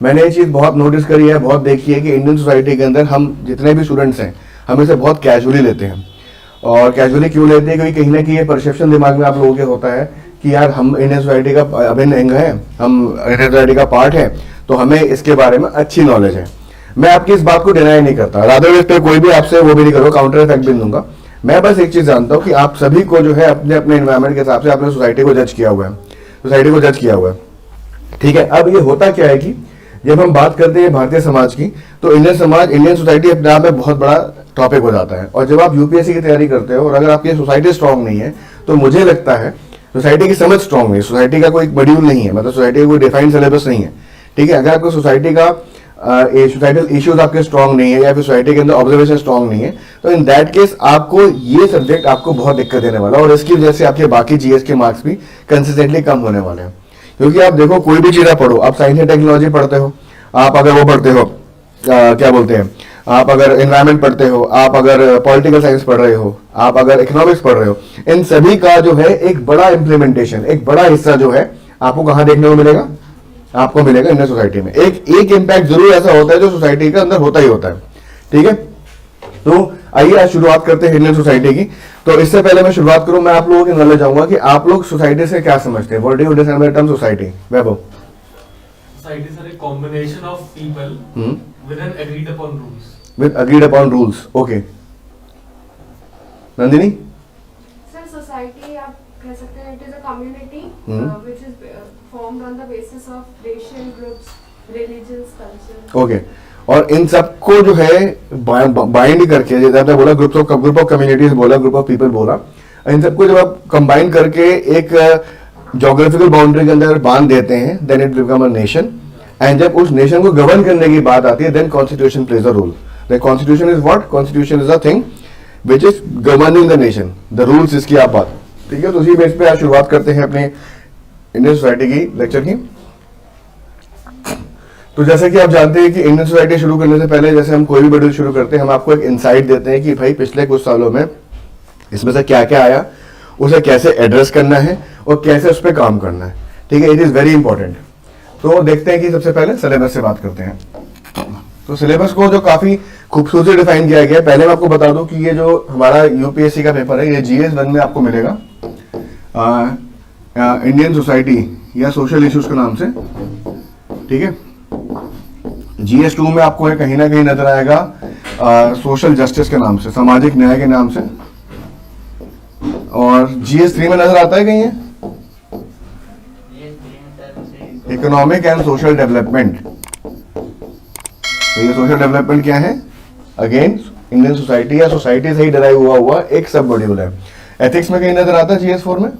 मैंने ये चीज़ बहुत नोटिस करी है, बहुत देखी है कि इंडियन सोसाइटी के अंदर हम जितने भी स्टूडेंट्स हैं हम इसे बहुत कैजुअली लेते हैं। और कैजुअली क्यों लेते हैं? क्योंकि कहीं ना कहीं ये परसेप्शन दिमाग में आप लोगों के होता है कि यार हम इंडियन सोसाइटी का अभिन्न अंग है, हम इंडियन सोसाइटी का पार्ट है, तो हमें इसके बारे में अच्छी नॉलेज है। मैं आपकी इस बात को डिनाई नहीं करता, रादर इस पर कोई भी आपसे वो भी नहीं करो, काउंटर इफेक्ट भी नहीं दूंगा। मैं बस एक चीज़ जानता हूँ कि आप सभी को जो है अपने अपने एनवायरमेंट के हिसाब से आपने सोसाइटी को जज किया हुआ है, सोसाइटी को जज किया हुआ है। ठीक है, अब ये होता क्या है कि जब हम बात करते हैं भारतीय समाज की, तो इंडियन समाज, इंडियन सोसाइटी अपने आप में बहुत बड़ा टॉपिक हो जाता है। और जब आप यूपीएससी की तैयारी करते हो और अगर आपकी सोसाइटी स्ट्रांग नहीं है, तो मुझे लगता है सोसाइटी की समझ स्ट्रांग नहीं, सोसाइटी का कोई मॉड्यूल नहीं है, मतलब सोसाइटी का कोई डिफाइंड सिलेबस नहीं है। ठीक है, अगर आपको सोसाइटी का सोसाइटल इश्यूज आपके स्ट्रांग नहीं है या फिर सोसाइटी के अंदर ऑब्जर्वेशन स्ट्रांग नहीं है, तो इन दैट केस आपको ये सब्जेक्ट आपको बहुत दिक्कत देने वाला है और इसकी वजह से आपके बाकी जीएस के मार्क्स भी कंसिस्टेंटली कम होने वाले हैं। क्योंकि आप देखो, कोई भी चीज़ आप पढ़ो, आप साइंस एंड टेक्नोलॉजी पढ़ते हो, आप अगर वो पढ़ते हो क्या बोलते हैं, आप अगर एनवायरमेंट पढ़ते हो, आप अगर पॉलिटिकल साइंस पढ़ रहे हो, आप अगर इकोनॉमिक्स पढ़ रहे हो, इन सभी का जो है एक बड़ा इंप्लीमेंटेशन, एक बड़ा हिस्सा जो है आपको कहाँ देखने को मिलेगा? आपको मिलेगा इंडियन सोसाइटी में। एक इम्पैक्ट जरूर ऐसा होता है जो सोसाइटी के अंदर होता ही होता है। ठीक है, तो आइए आज शुरुआत करते हैं इंडियन सोसाइटी की। तो इससे पहले मैं शुरुआत करूं, मैं आप लोगों की नॉलेज चाहूंगा कि आप लोग सोसाइटी से क्या समझते हैं? What do you understand by the term society? Vaibhav? Society is a combination of people with an agreed upon rules. With agreed upon rules. Okay. Nandini? Sir, society आप कह सकते हैं it is a community which is formed on the basis of racial groups, religions, culture. Okay. और इन सबको जो है bind करके, जैसे आपने बोला ग्रुप ऑफ कम्युनिटीज बोला, ग्रुप ऑफ पीपल बोला, इन सबको जब आप कंबाइन करके एक ज्योग्राफिकल बाउंड्री के अंदर बांध देते हैं, then it become a nation. And जब उस नेशन को गवर्न करने की बात आती है, then constitution plays a role. The constitution is what? Constitution is a thing which is governing the nation, the rules इसकी आप बात। ठीक है, तो उसी बेस पे आज शुरुआत करते हैं अपने इंडियन सोसाइटी की लेक्चर की। तो जैसे कि आप जानते हैं कि इंडियन सोसाइटी शुरू करने से पहले, जैसे हम कोई भी मॉड्यूल शुरू करते हैं, हम आपको एक इंसाइट देते हैं कि भाई पिछले कुछ सालों में इसमें से क्या क्या आया, उसे कैसे एड्रेस करना है और कैसे उस पर काम करना है। ठीक है, इट इज वेरी इंपॉर्टेंट। तो देखते हैं कि सबसे पहले सिलेबस से बात करते हैं। तो सिलेबस को जो काफी खूबसूरती डिफाइन किया गया है, पहले मैं आपको बता दूं कि ये जो हमारा यूपीएससी का पेपर है, ये जीएस 1 में आपको मिलेगा इंडियन सोसाइटी या सोशल इश्यूज के नाम से। ठीक है, जीएस 2 में आपको कहीं ना कहीं नजर आएगा सोशल जस्टिस के नाम से, सामाजिक न्याय के नाम से। और जीएस 3 में नजर आता है कहीं इकोनॉमिक एंड सोशल डेवलपमेंट। तो ये सोशल डेवलपमेंट क्या है? अगेन इंडियन सोसाइटी या सोसाइटी से ही डराइव हुआ एक सब मॉड्यूल है। एथिक्स में कहीं नजर आता है जीएस 4 में।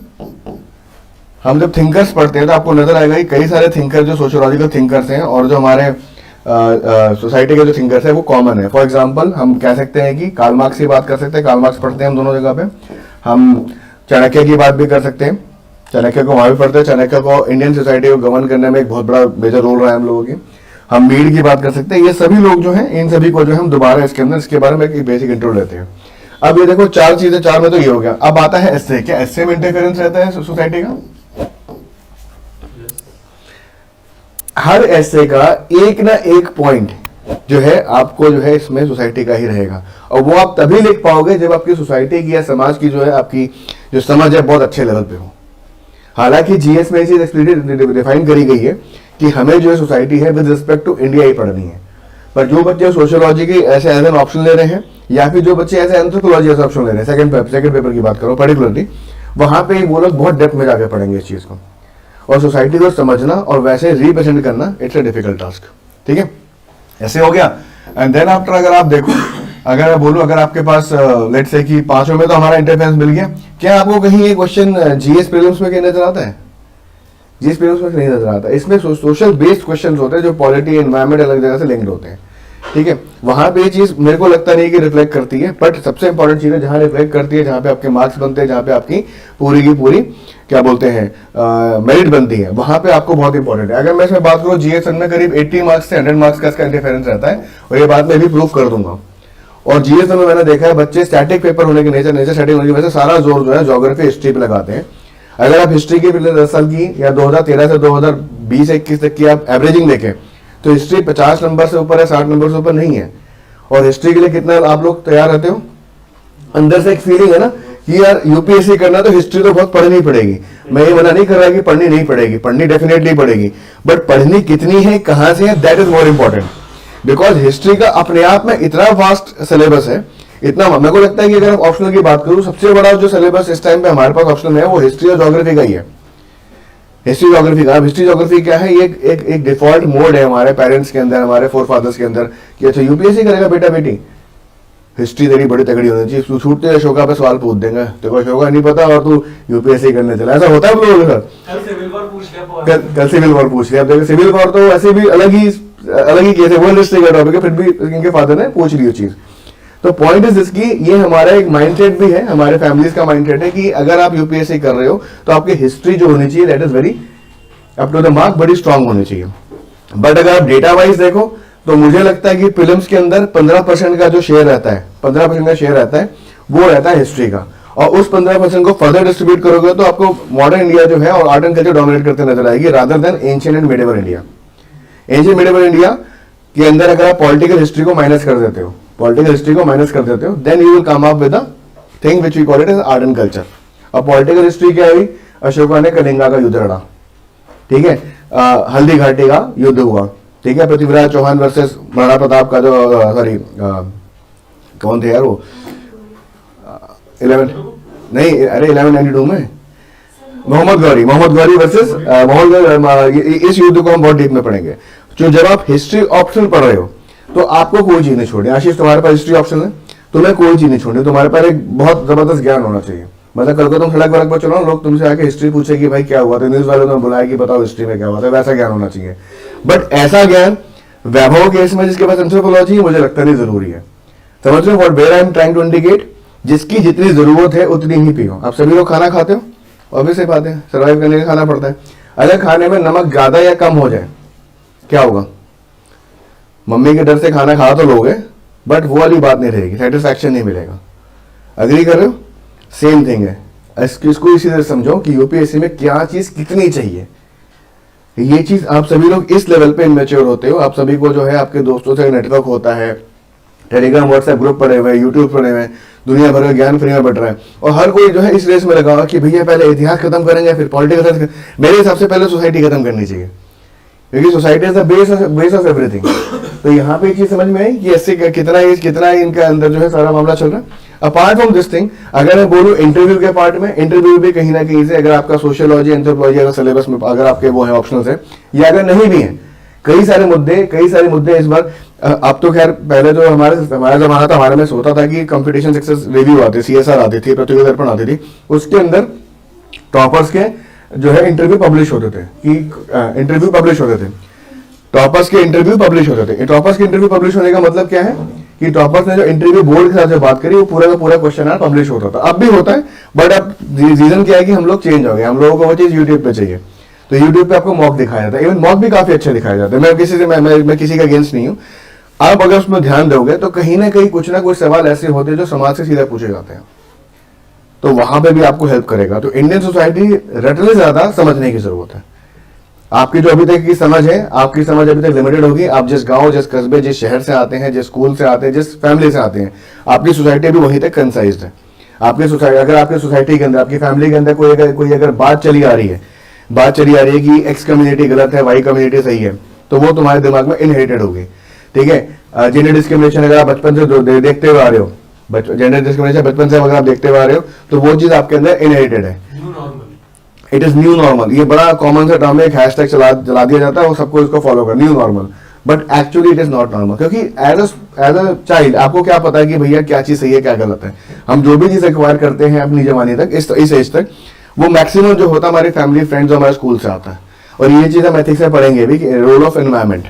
हम जब थिंकर्स पढ़ते हैं तो आपको नजर आएगा कि कई सारे थिंकर जो सोशियोलॉजिकल थिंकर्स हैं और जो हमारे सोसाइटी के जो थिंकर्स हैं वो कॉमन है। फॉर एग्जांपल हम कह सकते हैं कि कार्ल मार्क्स की बात कर सकते हैं, कार्ल मार्क्स पढ़ते हैं हम दोनों जगह पे। हम चाणक्य की बात भी कर सकते हैं, चाणक्य को वहां भी पढ़ते हैं। चाणक्य को इंडियन सोसाइटी को गवर्न करने में एक बहुत बड़ा मेजर रोल रहा है हम लोगों की। हम मीड की बात कर सकते हैं। ये सभी लोग जो हैं, इन सभी को जो हम दोबारा इसके अंदर इसके बारे में एक बेसिक इंट्रो लेते हैं। अब ये देखो, 4 चीजें, 4 में तो ये हो गया। अब आता है एसए। क्या एसए में इंटरफेरेंस रहता है सोसाइटी का? हर एसए का एक ना एक पॉइंट जो है आपको जो है इसमें सोसाइटी का ही रहेगा, और वो आप तभी लिख पाओगे जब आपकी सोसाइटी की या समाज की जो है आपकी जो समझ है बहुत अच्छे लेवल पे हो। हालांकि जीएस में ये चीज एक्सप्लिसिटली डिफाइन करी गई है कि हमें जो है सोसाइटी है विद रिस्पेक्ट टू इंडिया ही पढ़नी है। पर जो बच्चे सोशियोलॉजी की ऐसे एज एन ऑप्शन ले रहे हैं, या फिर जो बच्चे ऐसे एंथ्रोपोलॉजी एज ऑप्शन ले रहे हैं, सेकंड पेपर की बात करो पर्टिकुलरली, वहां पे वो लोग बहुत डेप्थ में जाके पढ़ेंगे इस चीज को। और सोसाइटी को समझना और वैसे रिप्रेजेंट करना इट्स अ डिफिकल्ट टास्क। ठीक है, ऐसे हो गया। एंड देन आफ्टर अगर आप देखो, अगर मैं बोलूं, अगर आपके पास लेट्स से कि 5 में तो हमारा इंटरफेरेंस मिल गया, क्या आपको कहीं ये क्वेश्चन जीएस प्रीलिम्स में कहीं नजर आता है? जीएस प्रीलिम्स में नहीं नजर आता। इसमें सोशल बेस्ड क्वेश्चन होते हैं जो पॉलिटी एनवायरमेंट अलग जगह से लिंक्ड होते हैं। ठीक है, वहां पे ये चीज मेरे को लगता नहीं कि रिफ्लेक्ट करती है, बट सबसे इंपॉर्टेंट चीज है जहां रिफ्लेक्ट करती है, जहां पे आपके मार्क्स बनते हैं, जहां पे आपकी पूरी की पूरी क्या बोलते हैं मेरिट बनती है, वहां पे आपको बहुत इंपॉर्टेंट है। अगर मैं इसमें बात करूं, जीएस में करीब 80 मार्क्स से 100 मार्क्स का इसका इंटरफेरेंस रहता है, और ये बात मैं भी प्रूव कर दूंगा। और जीएस में मैंने देखा है बच्चे स्टैटिक पेपर होने के नेचर स्टैटिक होने की वजह से सारा जोर जो है ज्योग्राफी हिस्ट्री पे लगाते हैं। अगर आप हिस्ट्री की पिछले 10 साल की या 2013 से 2020-21 तक की आप एवरेजिंग देखें, तो हिस्ट्री 50 नंबर से ऊपर है, 60 नंबर से ऊपर नहीं है। और हिस्ट्री के लिए कितना आप लोग तैयार रहते हो? अंदर से एक फीलिंग है ना कि यार यूपीएससी करना तो हिस्ट्री तो बहुत पढ़नी पड़ेगी। मैं ये मना नहीं कर रहा कि पढ़नी नहीं पड़ेगी, पढ़नी डेफिनेटली पड़ेगी, बट पढ़नी कितनी है, कहां से है, that is more important. Because history का अपने आप में इतना वास्ट सिलेबस है, इतना, मेरे को लगता है कि अगर ऑप्शनल की बात करूं, सबसे बड़ा जो सिलेबस इस टाइम पे हमारे पास ऑप्शनल में है वो हिस्ट्री और ज्योग्राफी का ही है। हिस्ट्री ज्योग्राफी का, अब हिस्ट्री ज्योग्राफी क्या है, ये एक डिफॉल्ट मोड है हमारे पेरेंट्स के अंदर, हमारे फोरफादर्स के अंदर कि अच्छा यूपीएससी करेगा बेटा बेटी, हिस्ट्री तेरी बड़ी तगड़ी होनी चाहिए, तू छूटते अशोका पे सवाल पूछ देंगे, तेरे को अशोका नहीं पता और तू यूपीएससी करने चला। ऐसा होता है आप लोगों के साथ? कल सिविल वॉर पूछ लिया, कल सिविल वॉर पूछ लिया। अब देखो सिविल वॉर तो ऐसे भी अलग ही केस है, वो हिस्ट्री का टॉपिक है, फिर भी इनके फादर ने पूछ ली वो चीज। तो पॉइंट इज इसकी, ये हमारा एक माइंडसेट भी है, हमारे फैमिलीज का माइंडसेट है कि अगर आप यूपीएससी कर रहे हो तो आपकी हिस्ट्री जो होनी चाहिए that is very up to the mark, बड़ी स्ट्रांग होनी चाहिए। बट अगर आप डेटा वाइज देखो तो मुझे लगता है कि प्रीलिम्स के अंदर 15% का जो शेयर रहता है, 15% का शेयर रहता है, वो रहता है हिस्ट्री का। और उस 15% को फर्दर डिस्ट्रीब्यूट करोगे तो आपको मॉडर्न इंडिया जो है और आर्ट एंड कल्चर डोमिनेट करते नजर आएगी rather than ancient and medieval India. Ancient medieval India के अंदर अगर आप पॉलिटिकल हिस्ट्री को माइनस कर देते हो, पॉलिटिकल हिस्ट्री को माइनस कर देते हो, then you will come up with a thing which we call it as art and culture. अब पॉलिटिकल हिस्ट्री क्या हुई? अशोका ने कलिंगा का युद्ध लड़ा, ठीक है, हल्दी घाटी का युद्ध हुआ, ठीक है, पृथ्वीराज चौहान वर्सेस महाराणा प्रताप का जो सॉरी कौन थे यार वो 11 नहीं, अरे 1192 में मोहम्मद गौरी वर्सेस मोहम्मद गौरी। इस युद्ध को हम बहुत डीप में पढ़ेंगे। जो जब आप हिस्ट्री ऑप्शनल पढ़ रहे हो तो आपको कोई चीज नहीं छोड़नी। आशीष तुम्हारे पास हिस्ट्री ऑप्शनल है, तुम्हें कोई चीज नहीं छोड़नी, तुम्हारे पास एक बहुत जबरदस्त ज्ञान होना चाहिए। मतलब कल को तुम सड़क वड़क पर चलो, लोग तुमसे आके हिस्ट्री पूछे कि भाई क्या हुआ, तो न्यूज वालों ने बुलाया कि बताओ हिस्ट्री में क्या हुआ था, वैसा ज्ञान होना चाहिए। बट ऐसा ज्ञान वैभव केस में जिसके पास एंथ्रोपोलॉजी है, मुझे लगता नहीं जरूरी है। समझ रहे हो what where I am trying to indicate? जिसकी जितनी जरूरत है उतनी ही पियो। आप सभी लोग खाना खाते हो, ऑब्वियसली बात है, सर्वाइव करने का खाना पड़ता है। अगर खाने में नमक ज्यादा या कम हो जाए क्या होगा? मम्मी के डर से खाना खा तो लोगे, बट वो वाली बात नहीं रहेगी, सेटिस्फैक्शन नहीं मिलेगा। अग्री कर रहे हो? सेम थिंग है। इसको इसी तरह समझो कि यूपीएससी में क्या चीज कितनी चाहिए। ये चीज आप सभी लोग इस लेवल पे इमेच्योर होते हो। आप सभी को जो है आपके दोस्तों से नेटवर्क होता है, टेलीग्राम व्हाट्सएप ग्रुप पड़े हुए, यूट्यूब पड़े हुए, दुनिया भर का ज्ञान फ्री में बट रहा है। और हर कोई जो है इस रेस में लगा हुआ कि भैया पहले इतिहास खत्म करेंगे फिर पॉलिटिकल साइंस। मेरे हिसाब से पहले सोसाइटी खत्म करनी चाहिए, क्योंकि society is the base of everything. तो यहाँ पे एक चीज समझ में आई कि ऐसे कितना इनका अंदर जो है सारा मामला चल रहा है। अपार्ट फ्रॉम दिस थिंग, अगर मैं बोलूं इंटरव्यू के पार्ट में, इंटरव्यू भी कहीं ना कहीं से अगर आपका सोशियोलॉजी एंथ्रोपोलॉजी अगर सिलेबस में अगर आपके वो है ऑप्शनल है, या अगर नहीं भी है, कई सारे मुद्दे इस बार अब तो खैर पहले जो हमारा जमाना था, हमारे में होता था कि कंपटीशन सक्सेस रिव्यू आती, सीएसआर आती थी, प्रतियोगिता दर्पण आती थी, उसके अंदर टॉपर्स के जो है इंटरव्यू पब्लिश होते थे टॉपर्स के इंटरव्यू पब्लिश होते थे। टॉपर्स के इंटरव्यू पब्लिश होने का मतलब क्या है कि टॉपर्स ने जो इंटरव्यू बोर्ड के साथ जो बात करी वो पूरा का पूरा क्वेश्चन पब्लिश होता था। अब भी होता है, बट अब रीजन क्या है कि हम लोग चेंज हो गए, हम लोगों को वो चीज यूट्यूब पे चाहिए। तो यूट्यूब पे आपको मॉक दिखाया जाता है, इवन मॉक भी काफी अच्छे दिखाया जाता है। मैं किसी का अगेंस्ट नहीं हूँ। आप अगर उसमें ध्यान दोगे तो कहीं ना कुछ सवाल ऐसे होते हैं जो समाज से सीधा पूछे जाते हैं, तो वहां पे भी आपको हेल्प करेगा। तो इंडियन सोसाइटी रटने ज्यादा समझने की जरूरत है। आपकी जो अभी तक की समझ है, आपकी समझ अभी तक लिमिटेड होगी। आप जिस गांव, जिस कस्बे, जिस शहर से आते हैं, जिस स्कूल से आते हैं, जिस फैमिली से आते हैं, आपकी सोसाइटी अभी वहीं तक कंसाइज्ड है। आपकी सोसाइटी, अगर आपकी सोसाइटी के अंदर, आपकी फैमिली के अंदर कोई अगर बात चली आ रही है कि एक्स कम्युनिटी गलत है, वाई कम्युनिटी सही है, तो वो तुम्हारे दिमाग में इनहेरिटेड होगी। ठीक है, जेंडर डिस्क्रिमिनेशन अगर आप बचपन से देखते हुए आ रहे हो, जेंडर डिस्क्रिमिनेशन बचपन से अगर आप देखते हुए आ रहे हो, तो वो चीज आपके अंदर इनहेरिटेड है। It is new normal. ये बड़ा कॉमन सा टर्म है, एक हैशटैग चला दिया जाता है और सबको इसको फॉलो कर, new normal. But actually it is not normal, क्योंकि एज अ चाइल्ड आपको क्या पता है कि भैया क्या चीज सही है क्या गलत है। हम जो भी चीज एक्वायर करते हैं अपनी जवानी तक, इस एज तक, वो मैक्सिमम जो होता है हमारी फैमिली फ्रेंड्स और हमारे स्कूल से आता है। और ये चीज हम एथिक्स में पढ़ेंगे भी, role of environment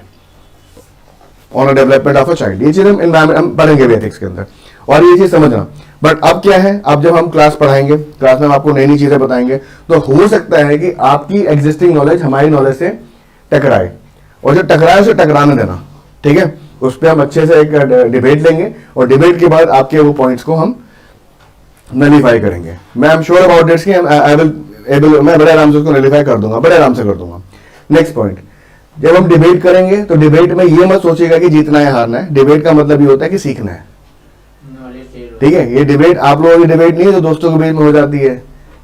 on a development of a child. ये चीज हम पढ़ेंगे भी एथिक्स के अंदर, और ये चीज समझना। बट अब क्या है, अब जब हम क्लास पढ़ाएंगे, क्लास में हम आपको नई नई चीजें बताएंगे, तो हो सकता है कि आपकी एग्जिस्टिंग नॉलेज हमारी नॉलेज से टकराए, और जो टकराए उसे टकराने देना। ठीक है, उस पर हम अच्छे से एक डिबेट लेंगे, और डिबेट के बाद आपके वो पॉइंट्स को हम नलीफाई करेंगे। मैं I am sure about this कि मैं बड़े आराम से उसको नलीफाई कर दूंगा, बड़े आराम से कर दूंगा। नेक्स्ट पॉइंट, जब हम डिबेट करेंगे तो डिबेट में ये मत सोचिएगा कि जीतना है हारना है, डिबेट का मतलब ये होता है कि सीखना है। ठीक है, ये डिबेट आप लोगों की डिबेट नहीं है जो दोस्तों के बीच में हो जाती है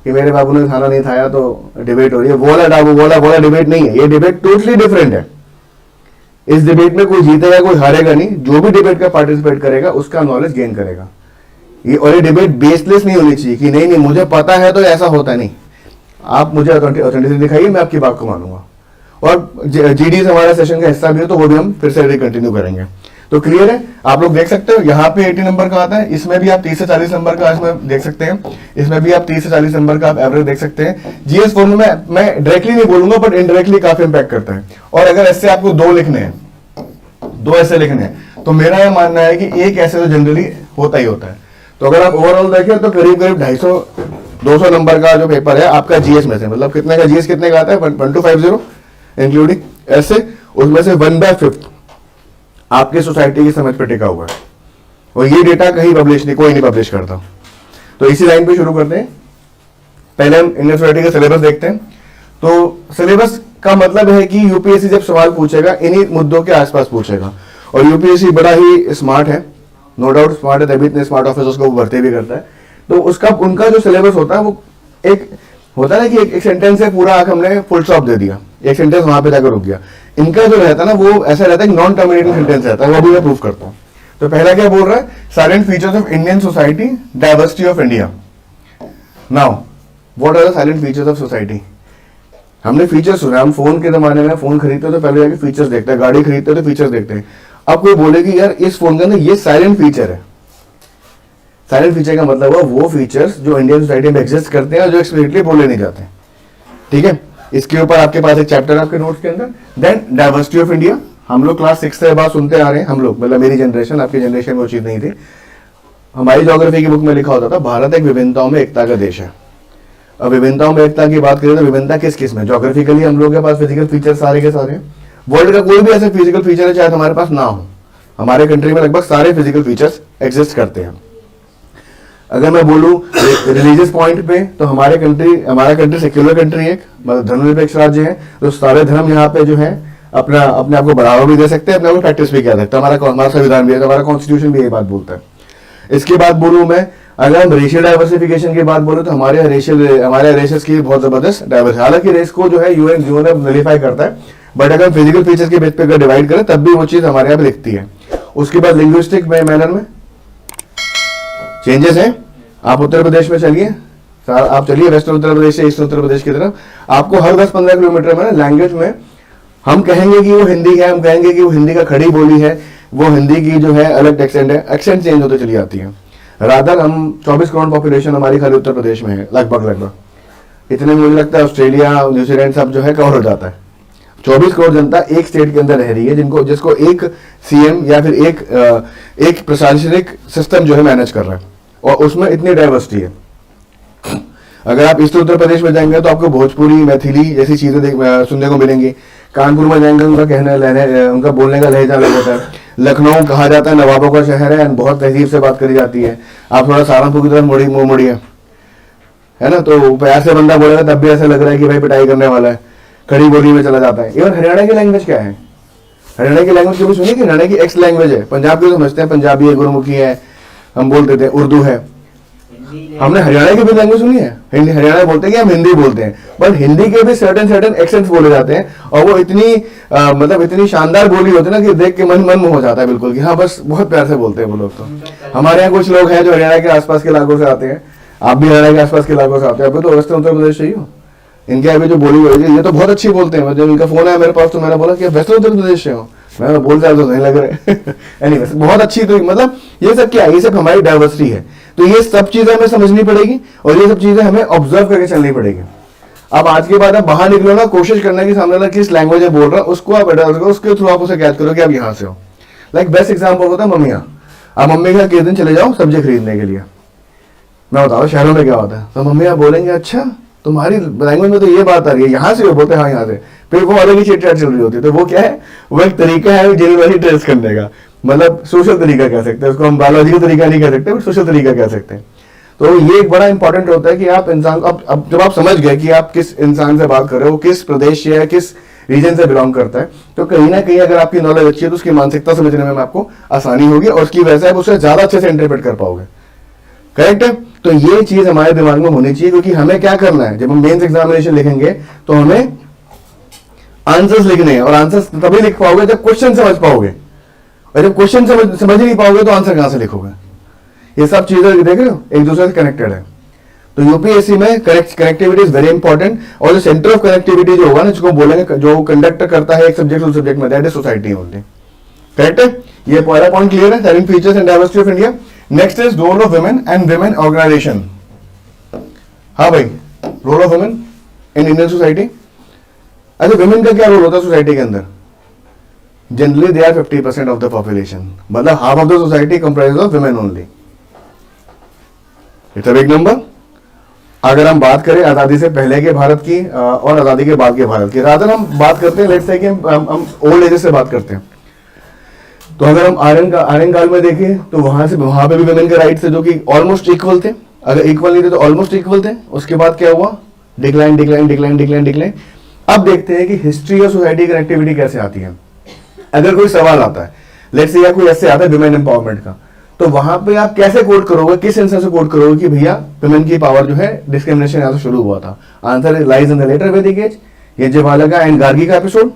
कि मेरे बाबू ने खाना नहीं खाया तो डिबेट हो रही है, वो डिबेट नहीं है। ये डिबेट टोटली डिफरेंट है। इस डिबेट में कोई जीतेगा कोई हारेगा नहीं, जो भी डिबेट का पार्टिसिपेट करेगा उसका नॉलेज गेन करेगा। ये डिबेट बेसलेस नहीं होनी चाहिए कि नहीं मुझे पता है तो ऐसा होता नहीं। आप मुझे ऑथेंटिसिटी दिखाइए, मैं आपकी बात को मानूंगा। और जीडी हमारा सेशन का हिस्सा भी है तो वो भी हम फिर से कंटिन्यू करेंगे। तो क्लियर है, आप लोग देख सकते हो यहाँ पे 80 नंबर का आता है, इसमें भी आप 30 से 40 नंबर का इसमें देख सकते हैं, इसमें भी आप 30 से 40 नंबर का आप एवरेज देख सकते हैं। जीएस फॉर्म में मैं डायरेक्टली नहीं बोलूंगा बट इनडायरेक्टली काफी इंपैक्ट करता है। और अगर ऐसे आपको 2 लिखने हैं, 2 ऐसे लिखने हैं, तो मेरा यह मानना है कि एक ऐसे तो जनरली होता ही होता है। तो अगर आप ओवरऑल देखें तो करीब 250 नंबर का जो पेपर है आपका जीएस में से, मतलब कितने का जीएस कितने का आता है 1250 इंक्लूडिंग ऐसे, उसमें से 1/5 आपकी सोसाइटी की समझ पे टिका हुआ है। और ये डेटा कहीं पब्लिश नहीं, कोई नहीं पब्लिश करता। तो इसी लाइन पे शुरू करते हैं। पहले हम इंडियन सोसाइटी का सिलेबस देखते हैं। तो सिलेबस का मतलब है कि यूपीएससी जब सवाल पूछेगा इन्हीं मुद्दों के आसपास पूछेगा। और यूपीएससी बड़ा ही स्मार्ट है, नो डाउट स्मार्ट है, तभी इतने स्मार्ट ऑफिसर्स को भर्ती भी करता है। तो उनका जो सिलेबस होता है वो एक होता है ना कि एक सेंटेंस है पूरा हमने फुल स्टॉप दे दिया, एक सेंटेंस वहां पे जाकर रुक गया। इनका जो रहता है ना वो ऐसा रहता है कि नॉन टर्मिनेटिंग सेंटेंस रहता है, वो भी मैं प्रूव करता हूं। तो पहला क्या बोल रहा है, silent features of Indian society, diversity of India. Now what are the silent features of society? हमने फीचर्स सुना, हम फोन के जमाने में फोन खरीदते तो पहले जाके फीचर्स देखते हैं, गाड़ी खरीदते तो फीचर्स देखते हैं। अब कोई बोले कि यार इस फोन के अंदर ये साइलेंट फीचर है। साइलेंट फीचर का मतलब है वो फीचर्स जो इंडियन सोसाइटी में एग्जिस्ट करते हैं और जो एक्सप्लिसिटली बोले नहीं जाते। ठीक है, इसके ऊपर आपके पास एक चैप्टर आपके नोट्स के अंदर। देन डाइवर्सिटी ऑफ इंडिया, हम लोग क्लास 6 से बात सुनते आ रहे हैं, हम लोग मतलब मेरी जनरेशन, आपकी जनरेशन में वो चीज नहीं थी। हमारी ज्योग्राफी की बुक में लिखा होता था भारत एक विभिन्नताओं में एकता का देश है। अब विभिन्नताओं में एकता की बात करें तो विभिन्नता किस किस में? ज्योग्राफिकली हम लोग के पास फिजिकल फीचर सारे के सारे, वर्ल्ड का कोई भी ऐसा फिजिकल फीचर है चाहे हमारे पास ना हो, हमारे कंट्री में लगभग सारे फिजिकल फीचर्स एग्जिस्ट करते हैं। अगर मैं बोलूं रिलीजियस पॉइंट पे तो हमारा कंट्री सेक्युलर कंट्री है, मतलब धर्मनिरपेक्ष राज्य है। तो सारे धर्म यहाँ पे जो है अपने आप को बढ़ावा भी दे सकते हैं, अपने आप को प्रैक्टिस भी कर सकते हैं। हमारा संविधान भी है, हमारा कॉन्स्टिट्यूशन भी यही बात बोलता है। इसके बाद बोलूं मैं, अगर हम रेशियल डाइवर्सिफिकेशन की बात बोले तो हमारे रेशेस की बहुत जबरदस्त डाइवर्स, हालांकि रेस को जो है यूएन नलिफाई करता है, बट अगर फिजिकल फीचर्स के बेस पे अगर डिवाइड करें तब भी वो चीज हमारे यहाँ पे दिखती है। उसके बाद लिंग्विस्टिक मैनर में चेंजेस हैं। आप उत्तर प्रदेश में चलिए, आप चलिए वेस्टर्न उत्तर प्रदेश से ईस्टर्न उत्तर प्रदेश की तरफ, आपको हर 10-15 किलोमीटर में लैंग्वेज में हम कहेंगे कि वो हिंदी है, हम कहेंगे कि वो हिंदी का खड़ी बोली है, वो हिंदी की जो है अलग एक्सेंट है, एक्सेंट चेंज होते चली जाती है। रादर हम 24 करोड़ पॉपुलेशन हमारी खाली उत्तर प्रदेश में है, लगभग इतने में मुझे लगता है ऑस्ट्रेलिया न्यूजीलैंड सब जो है कवर हो जाता है। 24 करोड़ जनता एक स्टेट के अंदर रह रही है, जिसको एक सीएम या फिर एक प्रशासनिक सिस्टम जो है मैनेज कर रहा है, और उसमें इतनी डाइवर्सिटी है। अगर आप ईस्ट उत्तर प्रदेश में जाएंगे तो आपको भोजपुरी, मैथिली जैसी चीजें सुनने को मिलेंगी। कानपुर में जाएंगे उनका बोलने का लहजा अलग होता है। लखनऊ कहा जाता है नवाबों का शहर है, बहुत तहजीब से बात करी जाती है। आप थोड़ा सहारनपुर की तरफ मुड़िए, है ना, तो प्यार से बंदा बोलेगा तब भी ऐसा लग रहा है कि भाई पिटाई करने वाला है, खड़ी बोली में चला जाता है। इवन हरियाणा की लैंग्वेज क्या है? हरियाणा की लैंग्वेज कभी सुनिए कि हरियाणा की एक्स लैंग्वेज है। पंजाब की समझते हैं, पंजाबी है, गुरुमुखी है, हम बोलते थे, उर्दू है। हमने हरियाणा की भी लैंग्वेज सुनी है, हरियाणा बोलते हैं कि हम हिंदी बोलते हैं, बट हिंदी के भी सर्टेन एक्सेंट्स बोले जाते हैं, और वो इतनी शानदार बोली होती है ना कि देख के मन हो जाता है बिल्कुल कि हाँ बस बहुत प्यार से बोलते हैं वो लोग। तो हमारे यहाँ कुछ लोग हैं जो हरियाणा के आसपास के इलाकों से आते हैं, आप भी हरियाणा के आसपास के इलाकों से आते हैं, अभी तो वेस्टर्न उत्तर प्रदेश से ही हो। इनके अभी जो बोली हुई ये तो बहुत अच्छी बोलते हैं। जब इनका फोन आया मेरे पास तो मैंने बोला कि वेस्टर्न उत्तर प्रदेश से हो, मैं बोलता तो नहीं लग रहे। एनीवेज बहुत अच्छी, तो मतलब ये सब क्या है, ये सब हमारी डाइवर्सिटी है। तो ये सब चीजें हमें समझनी पड़ेगी और ये सब चीजें हमें ऑब्जर्व करके चलनी पड़ेगी। अब आज के बाद आप बाहर निकलो ना, कोशिश करना कि सामने वाला किस लैंग्वेज में बोल रहा है उसको आप अडॉप्ट करो, उसके थ्रू आप उसे कैच करो कि आप यहाँ से हो। लाइक बेस्ट एग्जाम्पल होता है मम्मियाँ। आप मम्मी के किस दिन चले जाओ सब्जी खरीदने के लिए, मैं बताऊँ शहरों में क्या होता है, तो मम्मी आप बोलेंगे अच्छा तुम्हारी लैंग्वेज में तो ये बात आ रही है, यहाँ से हो, बोलते हाँ यहाँ से, फिर वो अलग ही चिट-चैट चल रही होती है। तो वो क्या है, वो एक तरीका है जेन्युइनली ट्रेस करने का, मतलब सोशल तरीका कह सकते हैं उसको, हम बायोलॉजिकल तरीका नहीं कह सकते बट सोशल तरीका कह सकते हैं। तो ये एक बड़ा इंपॉर्टेंट होता है कि आप इंसान, अब जब आप समझ गए कि आप किस इंसान से बात कर रहे हो, किस प्रदेश से है, किस रीजन से बिलोंग करता है, तो कहीं ना कहीं अगर आपकी नॉलेज अच्छी है तो उसकी मानसिकता समझने में आपको आसानी होगी और उसकी वजह से आप उसे ज्यादा अच्छे से इंटरप्रेट कर पाओगे। करेक्ट है? तो ये चीज हमारे दिमाग में होनी चाहिए, क्योंकि हमें क्या करना है, जब हम मेंस एग्जामिनेशन लिखेंगे तो हमें आंसर्स लिखने हैं, और आंसर्स तभी लिख पाओगे जब क्वेश्चन समझ पाओगे, और जब क्वेश्चन समझ नहीं पाओगे तो आंसर कहां से लिखोगे। ये सब चीजें देख रहे हो एक दूसरे से कनेक्टेड है। तो यूपीएससी में कनेक्टिविटी इज वेरी इंपॉर्टेंट, और जो सेंटर ऑफ कनेक्टिविटी जो होगा ना, जिसको बोलेंगे जो कंडक्ट करता है एक सब्जेक्ट उस सब्जेक्ट में, that is society only. Correct है? ये पहला पॉइंट क्लियर है, seven features and diversity of India. Next is role of women and women organisation. हाँ भाई, role of women in Indian society. अच्छा, वुमेन का क्या रोल होता है सोसाइटी के अंदर? Generally they are 50% of the population, मतलब half of the society comprise of women only. It's a big number. अगर हम बात करें आजादी से पहले के भारत की और आजादी के बाद के भारत की, रादर हम बात करते हैं लेट्स से कि हम ओल्ड एजेस से बात करते हैं, तो अगर हम आर्यन काल में देखें तो वहां पे भी वुमेन के राइट्स थे जो कि ऑलमोस्ट इक्वल थे, अगर इक्वल नहीं थे तो ऑलमोस्ट इक्वल थे। उसके बाद क्या हुआ? Decline decline decline decline decline. अब देखते हैं कि हिस्ट्री और सोसाइटी कनेक्टिविटी कैसे आती है। अगर कोई सवाल आता है लेट्स से या कोई ऐसे आता है वुमेन एम्पावरमेंट का, तो वहां पे आप कैसे कोट करोगे, किस सेंस से कोट करोगे कि भैया वुमेन की पावर जो है डिस्क्रिमिनेशन यहां से शुरू हुआ था? Answer lies in the later Vedic age. ये जवालगा एंड गार्गी का एपिसोड,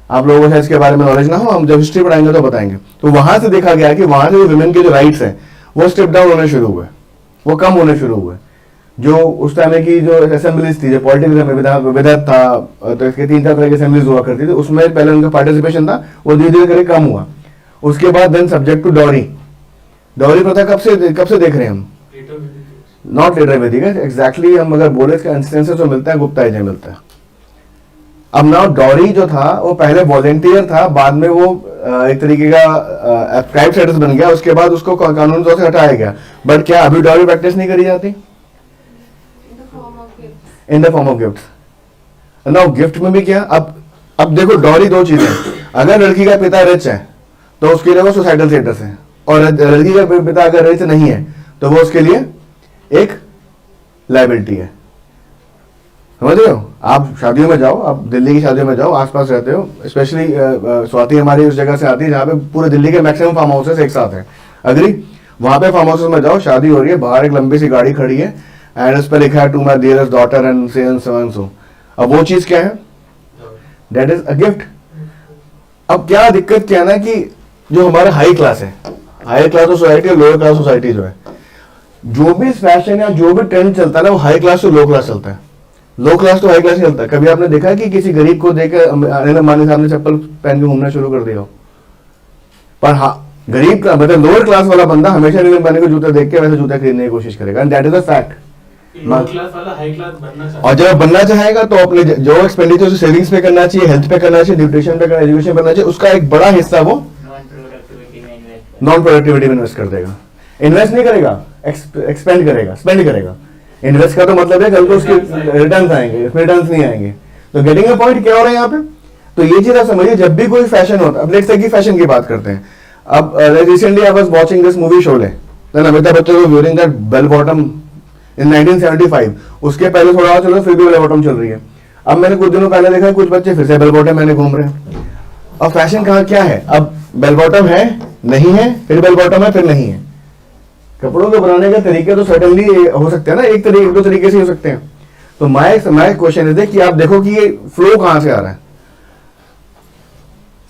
आप लोगों को इसके बारे में नॉलेज ना हो, हम जब हिस्ट्री पढ़ाएंगे तो बताएंगे। तो वहां से देखा गया कि वहां से वुमेन के जो राइट्स हैं वो स्टेप डाउन होने शुरू हुए, वो कम होने शुरू हुए। जो उस टाइम की जो असेंबलीज थी, जो पॉलिटिकल विधायक था, तो इसके 3-4 तरह की असेंबलीज हुआ करती थी, उसमें पहले उनका पार्टिसिपेशन था, वो धीरे धीरे करके कम हुआ। उसके बाद then subject to dowry. Dowry प्रथा कब से देख रहे हैं हम? नॉट लेटर वैदिक एग्जैक्टली, हम अगर बोले इसके इंस्टेंसेस तो मिलता है गुप्ता एज में मिलता है। अब नाउ डॉरी जो था वो पहले वॉलेंटियर था, बाद में वो एक तरीके का एस्क्राइब स्टेटस बन गया, उसके बाद उसको कानून तौर से हटाया गया। बट क्या अभी डॉरी प्रैक्टिस नहीं करी जाती? In the form of gift. Now gift में भी क्या, अब देखो डॉरी दो चीजें, अगर लड़की का पिता रिच है तो उसके लिए वो सोसाइटल स्टेटस है, और लड़की का पिता अगर रिच नहीं है तो वो उसके लिए एक लायबिलिटी है। समझ रहे हो? आप शादियों में जाओ, आप दिल्ली की शादियों में जाओ, आसपास रहते हो, स्पेशली स्वाति हमारी उस जगह से आती है जहाँ पे पूरे दिल्ली के मैक्सिमम फार्म हाउसेस एक साथ हैं, अग्री? वहां पे फार्म हाउसेस में जाओ, शादी हो रही है, बाहर एक लंबी सी गाड़ी खड़ी है एंड उस पर लिखा है to my dearest daughter and so and so. अब वो चीज क्या है? That is a gift. अब क्या दिक्कत क्या है ना कि जो हमारा हाई क्लास है, हाई क्लास ऑफ सोसाइटी और लोअर क्लास सोसाइटी जो है, जो भी फैशन या जो भी ट्रेंड चलता है ना वो हाई क्लास से लो क्लास चलता है, लो क्लास तो हाई क्लास चलता है। कभी आपने देखा है कि किसी गरीब को देखकर अंबानी साहब ने चप्पल पहन के घूमना शुरू कर दिया हो? पर हाँ, गरीब का मतलब लोअर क्लास वाला बंदा हमेशा अनिल अंबानी को जूते देख के वैसे जूता खरीदने की कोशिश करेगा, and that is a fact. Class वाला हाई क्लास बनना चाहता है, और जब बनना चाहेगा तो अपने जो एक्सपेंडिचर सेविंग्स पे करना चाहिए, हेल्थ पे करना चाहिए, न्यूट्रिशन पे करना, एजुकेशन पे करना चाहिए, उसका एक बड़ा हिस्सा वो नॉन प्रोडक्टिविटी में इन्वेस्ट कर देगा। इन्वेस्ट नहीं करेगा, एक्सपेंड करेगा, स्पेंड करेगा। इन्वेस्ट का तो मतलब है कल को उसके रिटर्न्स आएंगे, इसमें रिटर्न्स नहीं आएंगे। तो गेटिंग अ पॉइंट क्या हो रहा है यहाँ पे? तो ये चीज आप समझिए, जब भी कोई फैशन होता है, अब लेट्स से कि फैशन की बात करते हैं। अब recently I was watching this movie Sholay, then Amitabh Bachchan was wearing that bell bottom in 1975। उसके पहले थोड़ा और चलो, फिर भी बेल बॉटम चल रही है। अब मैंने कुछ दिनों पहले देखा कुछ बच्चे फिर से बेल बॉटम मैंने घूम रहे हैं। अब फैशन कहाँ क्या है? अब बेल बॉटम है, नहीं है, फिर बेल बॉटम है, फिर नहीं है। कपड़ों को बनाने का तरीके तो सर्टेनली हो सकते हैं ना, एक दो तरीके से हो सकते हैं। तो माय क्वेश्चन है कि आप देखो कि ये फ्लो कहां से आ रहा है।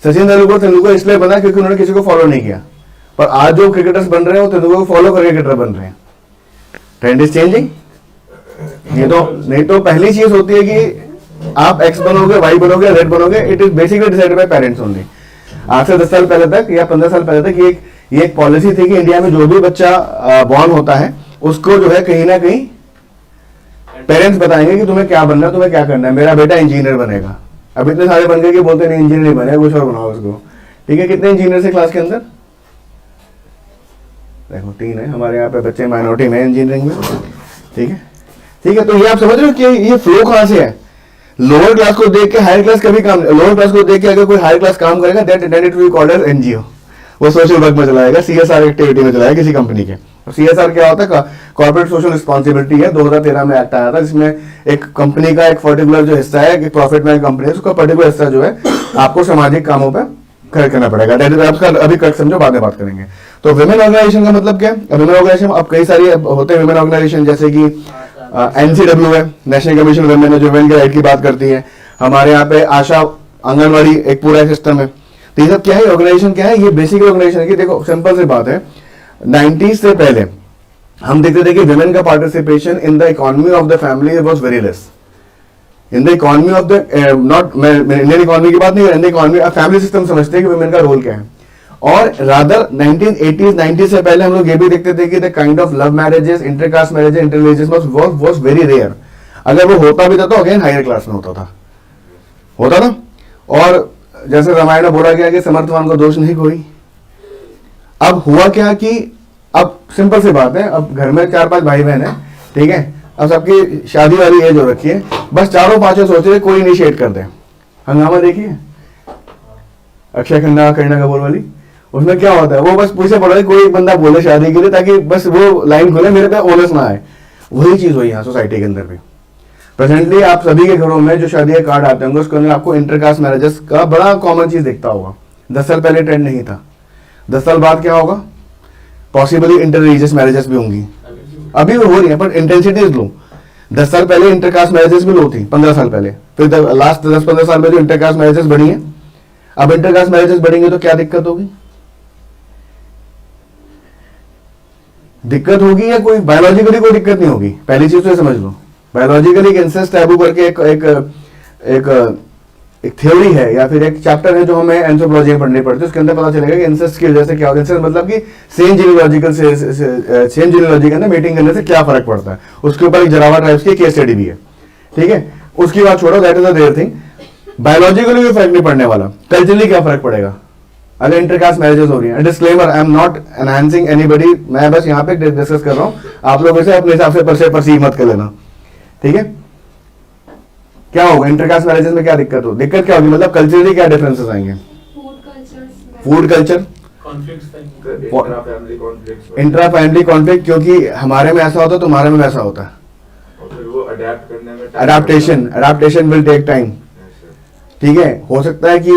सचिन तेंदुलकर इसलिए बना क्योंकि उन्होंने किसी को फॉलो नहीं किया, पर आज जो क्रिकेटर्स बन रहे हैं वो तेंदुलकर को फॉलो करके क्रिकेटर बन रहे हैं। Trend is changing. ये तो नहीं तो पहली चीज होती है कि आप एक्स बनोगे, वाई बनोगे, रेड बनोगे, it is basically decided by parents only. आज से 10 साल पहले तक या 15 साल पहले तक ये एक पॉलिसी थी कि इंडिया में जो भी बच्चा बॉर्न होता है उसको जो है कहीं ना कहीं पेरेंट्स बताएंगे कि तुम्हें क्या बनना है, तुम्हें क्या करना है। मेरा बेटा इंजीनियर बनेगा। अब इतने सारे बन गए कि बोलते नहीं इंजीनियर नहीं बनेगा, कुछ और बनाओ उसको। ठीक है, कितने इंजीनियर से क्लास के अंदर? देखो 3 है हमारे यहाँ पे बच्चे माइनॉरिटी में इंजीनियरिंग में। ठीक है, ठीक है। तो ये आप समझ रहे हो कि ये फ्लो कहां से है? लोअर क्लास को देख के हायर क्लास कभी काम, लोअर क्लास को देख के अगर कोई हायर क्लास काम करेगा that it will be called as NGO. वो सोशल वर्क में चलाएगा, सीएसआर एक्टिविटी में चलाएगा किसी कंपनी के। CSR क्या होता है? कॉर्पोरेट सोशल रिस्पॉन्सिबिलिटी है, 2013 में एक्ट आया था, जिसमें एक कंपनी का एक पर्टिकुलर जो हिस्सा है, एक प्रॉफिट में कंपनी है, उसका पर्टिकुलर हिस्सा जो है आपको सामाजिक कामों पे खर्च करना पड़ेगा। दैट इज आपका अभी कट समझो, बाद में बात करेंगे। तो विमेन ऑर्गेनाइजेशन का मतलब क्या है? विमेन ऑर्गेनाइजेशन अब कई सारी होते हैं विमेन ऑर्गेनाइजेशन, जैसे कि NCW है, नेशनल कमीशन वुमेन है, जो वुमेन के राइट की बात करती है। हमारे यहाँ पे आशा, आंगनवाड़ी, एक पूरा सिस्टम है। तो ये सब क्या है? ऑर्गेनाइजेशन क्या है? ये बेसिक ऑर्गेनाइजेशन है कि देखो सिंपल सी बात है, 90s से पहले हम देखते थे कि विमेन का participation in the economy of the family was very less. In the economy of the not, मैं इंडियन इकोनॉमी की बात नहीं कर रहा, in the economy of family system समझते हैं कि विमेन का रोल क्या है। और रादर 1980s 90s से पहले हम लोग ये भी देखते थे कि the kind of love marriages, intercaste marriages, interreligious was very rare. अगर वो होता भी था तो अगेन हायर क्लास में होता था। और जैसे रामायण में बोला गया कि समर्थवान को दोष नहीं कोई। अब हुआ क्या कि अब सिंपल सी बात है, अब घर में 4-5 भाई बहन है, ठीक है, अब सबकी शादी वाली एज हो रखी है, बस चारों पांचों सोच रहे कोई इनिशिएट कर दे। हंगामा देखिए अक्षय खन्ना करीना कपूर वाली, उसमें क्या होता है, वो बस पूछे पड़ रहा है कोई एक बंदा बोले शादी के लिए, ताकि बस वो लाइन खुले, मेरे पे ओनस ना आए। वही चीज हुई यहाँ सोसाइटी के अंदर भी। प्रेजेंटली आप सभी के घरों में जो शादी के कार्ड आते होंगे उसके अंदर आपको इंटरकास्ट मैरिजेस का बड़ा कॉमन चीज दिखता होगा। 10 साल पहले ट्रेंड नहीं था, 10 साल बाद क्या होगा? पॉसिबली इंटर रिलीजियस मैरिजेस भी होंगी, अभी हो रही है, पर इंटेंसिटी इज लो। 10 साल पहले इंटरकास्ट मैरिजेस भी लो थी, 15 साल पहले, फिर लास्ट 10-15 साल में जो इंटरकास्ट मैरिजेस बढ़ी है, अब इंटरकास्ट मैरिजेस बढ़ेंगे तो क्या दिक्कत होगी? दिक्कत होगी या कोई बायोलॉजिकली कोई दिक्कत नहीं होगी? पहली चीज तो ये समझ लो, बायोलॉजिकली इंसेस्ट टैबू करके एक थ्योरी है या फिर एक चैप्टर है जो हमें एंथ्रोपोलॉजी में पढ़नी पड़ती है, उसके अंदर पता चलेगा कि इंसेस्ट की वजह से क्या होता है। इंसेस्ट मतलब कि सेम जीनियोलॉजी के अंदर मीटिंग करने से क्या फर्क पड़ता है। उसके ऊपर एक जरावा ट्राइब्स की केस स्टडी भी है, ठीक है, उसकी बात छोड़ो, that is a there thing. Biologically भी फर्क नहीं पड़ने वाला, कल्चरली क्या फर्क पड़ेगा अगर इंटरकास्ट मैरिजेस हो रही है। Disclaimer, I am not enhancing anybody, मैं बस यहाँ पे डिस्कस कर रहा हूँ, आप लोग इसे अपने हिसाब से परसीव मत कर लेना, ठीक है। क्या होगा इंटरकास्ट मैरिजेस में? क्या दिक्कत हो? दिक्कत क्या होगी मतलब कल्चरली क्या डिफरेंसेस आएंगे? Food culture, intra family conflict, क्योंकि हमारे में ऐसा होता है तुम्हारे में वैसा होता है। अडेप्टेशन विल टेक टाइम, ठीक है। हो सकता है कि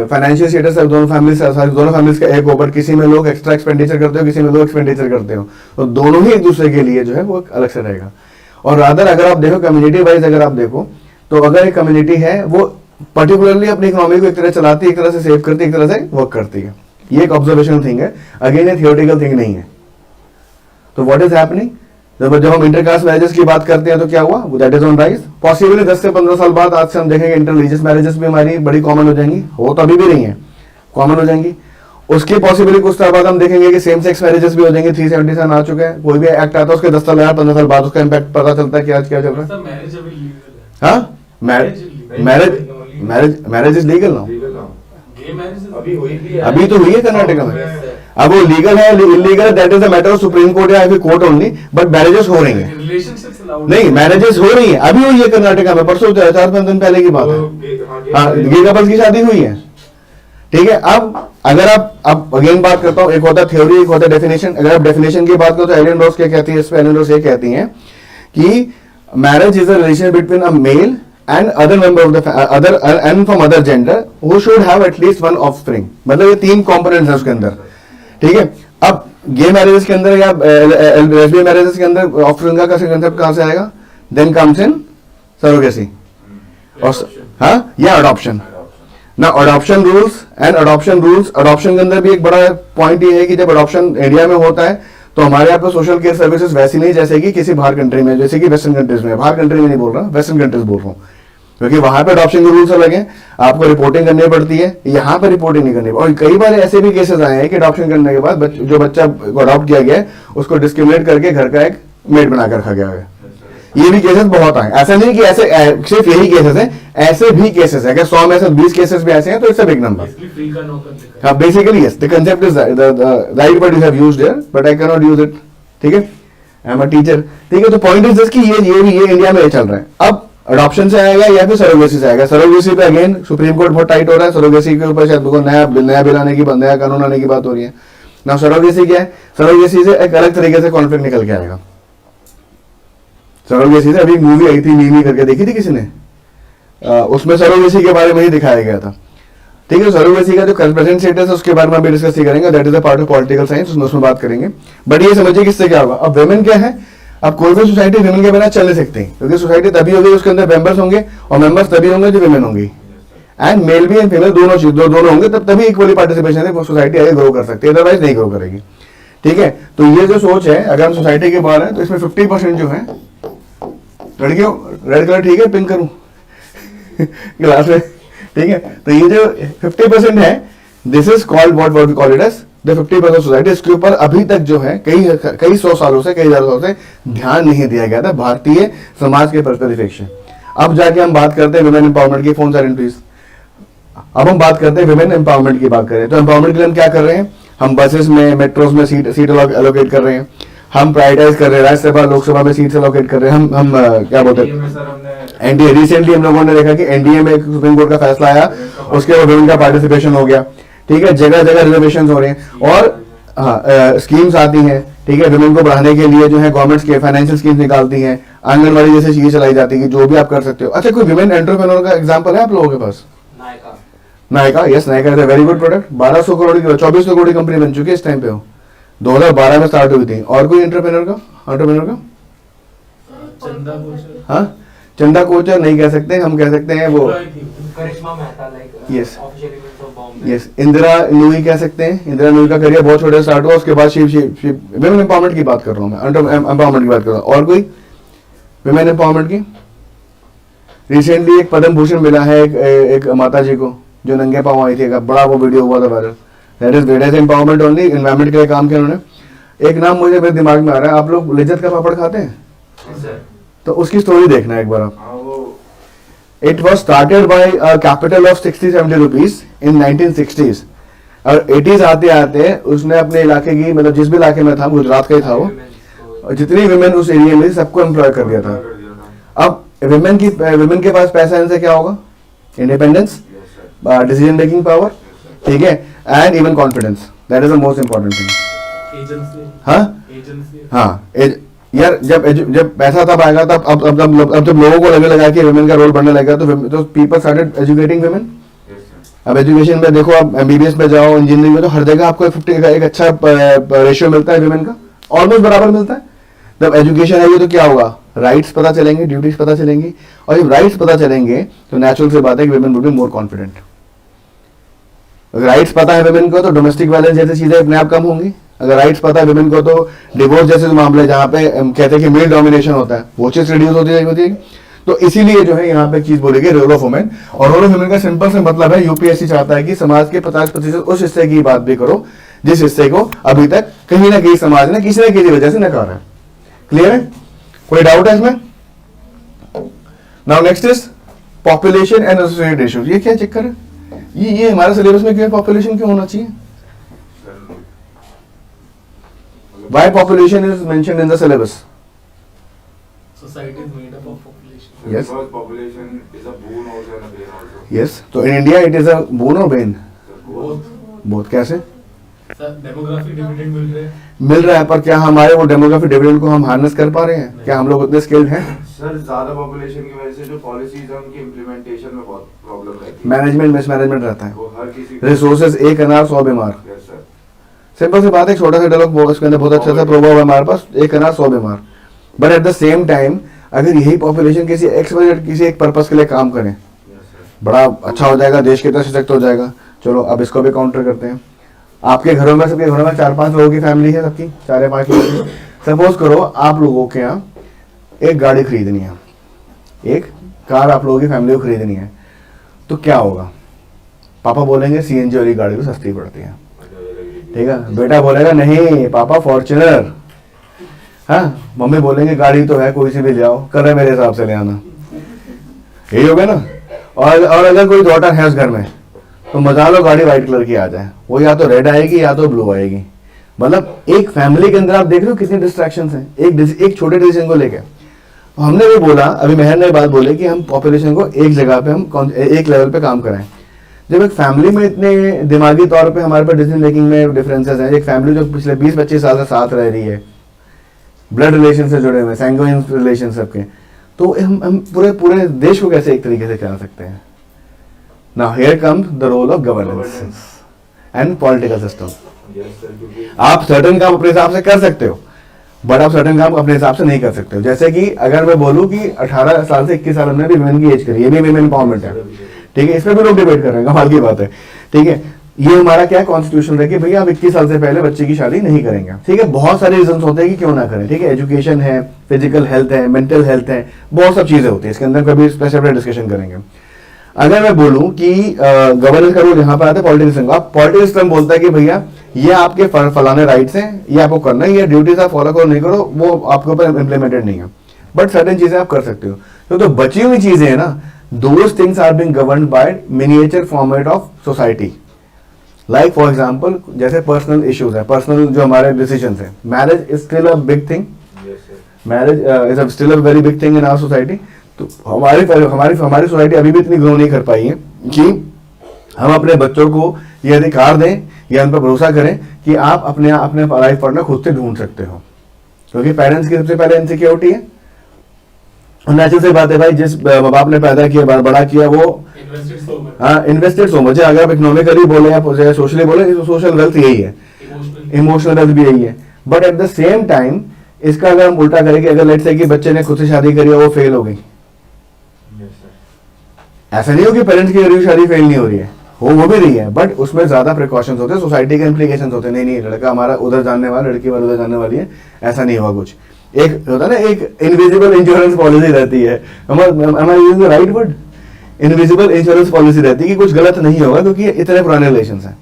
फाइनेंशियल स्टेटस दोनों फैमिलीज का एक ऊपर, किसी में लोग एक्स्ट्रा एक्सपेंडिचर करते हो, किसी में लोग एक्सपेंडिचर करते हो, तो दोनों ही एक दूसरे के लिए जो है वो अलग से रहेगा। और रादर अगर आप देखो कम्युनिटी वाइज, अगर आप देखो तो अगर एक कम्युनिटी है वो पर्टिकुलरली अपनी इकोनॉमी को एक तरह चलाती है, एक तरह से सेव करती है, एक तरह से वर्क करती है, ये एक ऑब्जर्वेशनल थिंग है, अगेन ये थियोरेटिकल थिंग नहीं है। तो व्हाट इज हैपनिंग, जब हम इंटरकास्ट मैरिजेस की बात करते हैं तो क्या हुआ? That is on rise. Possibly 10 से 15 साल बाद आज से हम देखेंगे इंटर रिलीजियस मैरिजेस भी हमारी बड़ी कॉमन हो जाएंगी, हो तो अभी भी नहीं है, कॉमन हो जाएंगी। उसकी पॉसिबली कुछ साल बाद हम देखेंगे कि सेम सेक्स मैरिजेस भी हो जाएंगे। 377 आ चुका है, कोई भी एक्ट आता है उसके 10 साल या 15 साल बाद उसका इम्पैक्ट पता चलता है कि आज क्या चल रहा है। मैरिज अभी लीगल है। हाँ, मैरिज इज लीगल नाउ, अभी तो हुई है कर्नाटका में। अब वो लीगल है इलीगल है, that is the matter of supreme court या कोर्ट ओनली, बट मैरिजेस हो रही हैं। नहीं, मैरिजेस हो रही है, अभी हुई है कर्नाटका में, परसों 4-5 दिन पहले की बात है। हाँ, गे कपल्स की शादी हुई है, ठीक है। अब अगर आप, अब अगेन बात करता हूँ, एक होता है थ्योरी, एक होता है डेफिनेशन। अगर आप डेफिनेशन की बात करो तो एलन रोज क्या कहती है इस पे? एलन रोज ये कहती है कि marriage is a relation between a male and other member of the other and from other gender who should have at least one offspring। मतलब ये 3 कंपोनेंट्स हैं उसके अंदर, ठीक है। अब गे मैरिजेस के अंदर या लेस्बियन मैरिजेस के अंदर ऑफस्प्रिंग का कंसेप्ट कहां से आएगा? देन कम्स इन सरोगेसी और हाँ या अडॉप्शन ना, अडॉप्शन रूल्स एंड अडॉप्शन के अंदर भी एक बड़ा पॉइंट ये है कि जब अडॉप्शन इंडिया में होता है तो हमारे यहाँ पे सोशल केयर सर्विसेज वैसी नहीं जैसे कि किसी बाहर कंट्री में, जैसे कि वेस्टर्न कंट्रीज में। बाहर कंट्री में नहीं बोल रहा, वेस्टर्न कंट्रीज बोल रहा हूँ, क्योंकि वहां पे अडॉप्शन के रूल्स अलग हैं, आपको रिपोर्टिंग करनी पड़ती है, यहाँ पे रिपोर्टिंग नहीं करनी। और कई बार ऐसे भी केसेस आए हैं कि अडॉप्शन करने के बाद जो बच्चा अडॉप्ट किया गया है उसको डिस्क्रिमिनेट करके घर का एक मेड बना कर रखा गया है। ये भी केसेस बहुत आए, ऐसा नहीं कि ऐसे सिर्फ यही केसेस हैं, ऐसे भी केसेस हैं। अगर 100 में से 20 केसेस भी ऐसे हैं तो इट्स अ बिग नंबर। हाँ, basically yes, the concept is right but you have used here but I can not use it, ठीक है। आई एम अ टीचर, ठीक है। तो पॉइंट इज जस्ट कि ये इंडिया में चल रहा है। अब अडॉप्शन से आएगा या फिर सरोगेसी से आएगा? सरोगेसी पे अगेन सुप्रीम कोर्ट बहुत टाइट हो रहा है, सरोगेसी के ऊपर शायद नया बिल आने की, नया कानून आने की बात हो रही है। ना सरोगेसी क्या है, सरोगेसी से एक अलग तरीके से कॉन्फ्लिक्ट निकल के आएगा। सरोगेसी से अभी एक मूवी आई थी मीमी करके, देखी थी किसी ने? उसमें सरोगेसी के बारे में ही दिखाया गया था। ठीक है, सरोगेसी का जो प्रेजेंट स्टेटस है उसके बारे में अभी डिस्कस ही करेंगे, that is a part of political science, उसमें बात करेंगे। बट ये समझिए किससे क्या होगा। अब वेमेन क्या है, अब कोई भी सोसाइटी वेमेन के बिना चल नहीं सकती, क्योंकि सोसाइटी तभी होगी उसके अंदर मेंबर्स होंगे, और मेंबर्स तभी होंगे जो वेमेन होंगी, एंड मेल भी एंड फीमेल दोनों होंगे, तब तभी इक्वली पार्टिसिपेशन है, वो सोसाइटी आगे ग्रो कर सकती है, अदरवाइज नहीं ग्रो करेगी। ठीक है, तो ये जो सोच है, अगर हम सोसाइटी के बाहर हैं तो इसमें 50% जो है लड़कियों, रेड कलर ठीक है, पिंक करूं क्लास में, ठीक है, तो ये जो 50% है, this is called what we call it as the 50% society. इसके ऊपर अभी तक जो है कई सौ सालों से, कई हजार सालों से ध्यान नहीं दिया गया था भारतीय समाज के परिप्रेक्ष्य। अब जाके हम बात करते हैं वुमेन एम्पावरमेंट की, फोन साइलेंट प्लीज। अब हम बात करते हैं वुमेन एम्पावरमेंट की बात करें तो एम्पावरमेंट के लिए हम क्या कर रहे हैं, हम बसेस में, मेट्रोस में सीट एलोकेट कर रहे हैं, हम प्रायोरिटाइज कर रहे हैं, राज्यसभा लोकसभा में सीट्स एलोकेट कर रहे हैं, हम क्या बोलते हैं, एनडीए, रिसेंटली हम लोगों ने देखा कि एनडीए में सुप्रीम कोर्ट का फैसला आया, उसके बाद वुमेन का पार्टिसिपेशन हो गया। ठीक है, जगह जगह रिजर्वेशन हो रहे हैं, और हाँ स्कीम्स आती हैं। ठीक है, वुमेन को बढ़ाने के लिए जो है गवर्नमेंट के फाइनेंशियल स्कीम्स निकालती हैं, आंगनबाड़ी जैसे चीजें चलाई जाती है, जो भी आप कर सकते हो। अच्छा, कोई वुमेन एंटरप्रेन्योर का एग्जांपल है आप लोगों के पास? Nykaa, yes, Nykaa is a very good product. 1200 crore की, 2400 करोड़ की कंपनी बन चुकी है इस टाइम पे, हो 2012 में स्टार्ट हुई थी। और कोई एंटरप्रेन्योर का? चंदा कोचर, हाँ, चंदा कोचर नहीं कह सकते, हम कह सकते हैं वो, Karishma Mehta, like Yes. Official events of Bombay. Yes, Indra Nooyi कह सकते हैं। इंदिरा नूई का करियर बहुत छोटे स्टार्ट हुआ, उसके बाद शिव विमेन एम्पावरमेंट की बात कर रहा हूँ मैं, एम्पावरमेंट की बात कर रहा हूँ। और कोई विमेन एम्पावरमेंट की? रिसेंटली एक पद्म भूषण मिला है एक माता जी को, जो नंगे पाँव आई थी, एक बड़ा वो वीडियो हुआ था viral, that is wed as empowerment only, environment के लिए काम किया उन्होंने। एक नाम मुझे मेरे दिमाग में आ रहा है, आप लोग लिज्जत का पापड़ खाते हैं? तो उसकी स्टोरी देखना एक बार आप। It was started by a capital of 60-70 rupees in 1960s, और 80s आते आते उसने अपने इलाके की, मतलब जिस भी इलाके में था, गुजरात का ही था वो, और जितनी विमेन उस एरिया में सबको एम्प्लॉय कर दिया था। अब विमेन के पास पैसा, इनसे क्या होगा? इंडिपेंडेंस, डिसीजन मेकिंग पावर, ठीक है, and even confidence, that is the most important thing. Agency, हाँ यार, जब पैसा तब आएगा, तब अब जब लोगों को लगने लगा कि वुमेन का रोल बढ़ने लगा, तो पीपल स्टार्टेड एजुकेटिंग वुमेन। अब एजुकेशन में देखो, आप एमबीबीएस में जाओ, इंजीनियरिंग में, तो हर जगह आपको 50 का एक अच्छा रेशियो मिलता है वुमेन का, ऑलमोस्ट बराबर मिलता है। जब एजुकेशन आएगी तो क्या होगा, राइट्स पता चलेंगे, ड्यूटीज पता चलेंगी, और जब राइट्स पता चलेंगे तो नेचुरल सी बात है कि women will be more confident. अगर राइट्स पता है वुमेन को तो डोमेस्टिक वायलेंस जैसी चीजें अपने आप कम होंगी। अगर राइट्स पता है वुमेन को तो डिवोर्स जैसे मामले, जहाँ पे कहते हैं कि मेल डोमिनेशन होता है, वो चीज रिड्यूस होती है। तो इसीलिए जो है यहाँ पे चीज बोलेगी रोल ऑफ वुमेन, और रोल ऑफ वुमेन का सिंपल से मतलब है, यूपीएससी चाहता है कि समाज के 50% उस हिस्से की बात भी करो जिस हिस्से को अभी तक कहीं ना कहीं समाज ने किसी न किसी वजह से नकारा है। क्लियर है? कोई डाउट है इसमें? Now next is population and associated ratio. ये क्या चक्कर है? ये हमारे सिलेबस में क्यों पॉपुलेशन क्यों होना चाहिए? Why population is mentioned in the syllabus? society is made up of population. Yes. Because population is a boon also and a bane also. Yes. तो in India it is a boon or bane? Both. Both कैसे? Sir demographic dividend मिल रहे हैं। मिल रहा है, पर क्या हमारे वो डेमोग्राफिक डिविडेंड को हम हार्नेस कर पा रहे हैं? क्या हम लोग उतने स्किल्ड हैं? सर ज्यादा पॉपुलेशन की वजह से जो पॉलिसीज है उनकी इम्प्लीमेंटेशन में बहुत प्रॉब्लम रहती है। मैनेजमेंट मिसमैनेजमेंट रहता है। वो हर किसी रिसोर्सेज, एक अनार 100 बीमार। Yes sir. सिंपल सी बात है, छोटा सा डायलॉग उसके अंदर बहुत अच्छा सा प्रोवर्ब है हमारे पास, एक अनार 100 बीमार। But at the same time अगर यही पॉपुलेशन किसी किसी एक पर्पस के लिए काम करें, बड़ा अच्छा हो जाएगा, देश कितना सशक्त हो जाएगा। चलो अब इसको भी काउंटर करते हैं। आपके घरों में, सबके घरों में 4-5 लोगों की फैमिली है, सबकी 4 या 5 लोगों की। सपोज करो आप लोगों के यहाँ एक गाड़ी खरीदनी है, एक कार आप लोगों की फैमिली को खरीदनी है, तो क्या होगा? पापा बोलेंगे सीएनजी वाली गाड़ी तो सस्ती पड़ती है, ठीक है। बेटा बोलेगा नहीं पापा फॉर्च्यूनर। हाँ, मम्मी बोलेंगे गाड़ी तो है, कोई सी भी ले आओ, कर रहे मेरे हिसाब से ले आना। यही हो गया ना। और अगर कोई डॉटर है उस घर में, तो मजा लो गाड़ी व्हाइट कलर की आ जाए, वो या तो रेड आएगी या तो ब्लू आएगी। मतलब एक फैमिली के अंदर आप देख रहे हो कितनी डिस्ट्रैक्शंस हैं एक छोटे डिसीजन को लेकर। हमने भी बोला, अभी मेहर ने बात बोली कि हम पॉपुलेशन को एक जगह पे, हम एक लेवल पे काम कराएं। जब एक फैमिली में इतने दिमागी तौर पे हमारे पास डिसीजन मेकिंग में डिफरेंसेस हैं, एक फैमिली जो पिछले 20-25 साल से साथ रह रही है, ब्लड रिलेशन से जुड़े हुए, सैंग्विन रिलेशन सबके, तो हम पूरे पूरे देश को कैसे एक तरीके से चला सकते हैं? Now here comes the role of governance and political system. आप सर्टेन काम अपने हिसाब से कर सकते हो, बट आप सर्टेन काम अपने हिसाब से नहीं कर सकते हो। जैसे कि अगर मैं बोलूं कि 18 साल से 21 साल हमने भी वुमेन की एज करी, ये भी वुमेन एम्पावरमेंट है, ठीक है, इसमें भी लोग डिबेट कर रहे हैं, कमाल की बात है, ठीक है। ये हमारा क्या कॉन्स्टिट्यूशन है कि भैया आप 21 साल से पहले बच्चे की शादी नहीं करेंगे, ठीक है। बहुत सारे रीजन होते हैं कि क्यों ना करें, ठीक है, एजुकेशन है, फिजिकल हेल्थ है, मेंटल हेल्थ है, बहुत सब चीजें होती है, इसके अंदर कभी स्पेशल डिस्कशन करेंगे। अगर मैं बोलूं कि गवर्नेंस का रूल यहाँ पर आता है पॉलिटिकल सिस्टम, आप पॉलिटिकल सिस्टम बोलता है कि भैया ये आपके फलाने राइट्स हैं, ये आपको करना है, ये ड्यूटीज आप फॉलो करो नहीं करो, वो आपके ऊपर इम्प्लीमेंटेड नहीं है, बट सर्टेन चीजें आप कर सकते हो। तो बची हुई चीजें हैं ना, those things are being governed by miniature format of society. Like for example जैसे पर्सनल इश्यूज है, पर्सनल जो हमारे डिसीजन है, marriage is still a big thing, marriage is still a very big thing in our society. तो हमारी society अभी भी इतनी ग्रो नहीं कर पाई है कि हम अपने बच्चों को ये अधिकार दें या उन पर भरोसा करें कि आप अपने लाइफ पार्टनर खुद से ढूंढ सकते हो, क्योंकि पेरेंट्स की सबसे पहले इनसिक्योरिटी है। नेचुरल से बात है भाई, जिस माँ बाप ने पैदा किया, बड़ा किया, वो इन्वेस्टेड सो मच। अगर आप इकोनॉमिकली बोले या सोशली बोले, तो सोशल वेल्थ यही है, इमोशनल वेल्थ भी यही है। But at the same time इसका अगर हम उल्टा करें कि अगर लेट्स से कि बच्चे ने खुद से शादी करी और वो फेल हो गई, ऐसा नहीं हो कि पेरेंट्स की करी हुई शादी फेल नहीं हो रही है, वो भी रही है, बट उसमें ज्यादा प्रिकॉशंस होते हैं, सोसाइटी के इम्प्लीकेशंस होते हैं। नहीं लड़का हमारा उधर जानने वाला, लड़की वाला उधर जानने वाली है, ऐसा नहीं हुआ कुछ। एक होता है ना, एक इनविजिबल इंश्योरेंस पॉलिसी रहती है, हमारे right word, invisible insurance policy रहती है कि कुछ गलत नहीं होगा क्योंकि इतने पुराने रिलेशन हैं।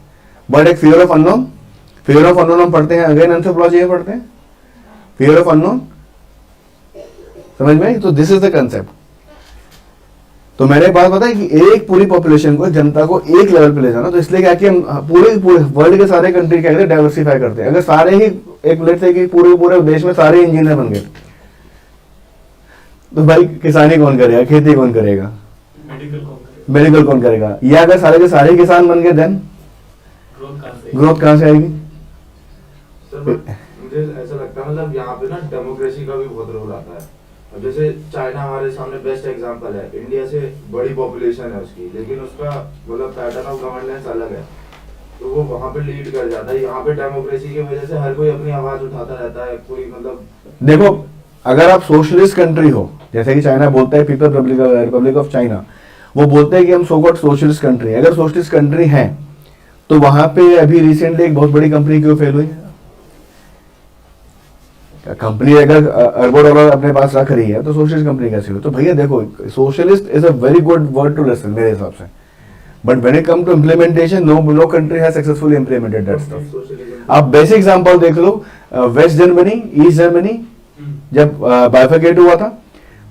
बट एक फियर ऑफ अननोन हम पढ़ते हैं, अगेन एंथ्रोपोलॉजी में पढ़ते हैं, फियर ऑफ अननोन, समझ में आई? तो दिस इज द कंसेप्ट। तो मैंने एक बात बताई कि एक पूरी पॉपुलेशन को, जनता को एक लेवल पे ले जाना, तो इसलिए क्या कि हम पूरे वर्ल्ड के सारे कंट्री क्या करते हैं, डाइवर्सिफाई करते हैं। अगर सारे ही एक लेट से कि पूरे देश में सारे इंजीनियर बन गए, तो भाई किसानी कौन करेगा, खेती कौन करेगा, मेडिकल कौन करेगा? या अगर सारे के सारे किसान बन गए, देन ग्रोथ कहां से आएगी? मुझे ऐसा लगता है मतलब यहाँ पे ना डेमोक्रेसी का भी बहुत रोल आता है। अब जैसे चाइना हमारे सामने बेस्ट एग्जांपल है, इंडिया से बड़ी पॉपुलेशन है उसकी, लेकिन उसका मतलब पैटर्न ऑफ गवर्नेंस अलग है, तो वो वहाँ पे लीड कर जाता है। यहाँ पे डेमोक्रेसी की वजह से हर कोई अपनी आवाज उठाता रहता है, कोई मतलब देखो, अगर आप सोशलिस्ट कंट्री हो, जैसे कि चाइना बोलता है, पीपल रिपब्लिक ऑफ चाइना, वो बोलते हैं कि हम सो कॉल्ड सोशलिस्ट कंट्री। अगर सोशलिस्ट कंट्री है तो वहां पे अभी रिसेंटली एक बहुत बड़ी कंपनी क्यों फेल हुई? कंपनी अगर अरबों डॉलर अपने पास रख रही है तो सोशलिस्ट कंपनी कैसी हुई? तो भैया देखो, socialist is a very good word to listen मेरे हिसाब से, but when it come to implementation, no country has successfully implemented that stuff. आप बेसिक एग्जांपल देख लो, वेस्ट जर्मनी, ईस्ट जर्मनी जब बाइफरकेट हुआ था,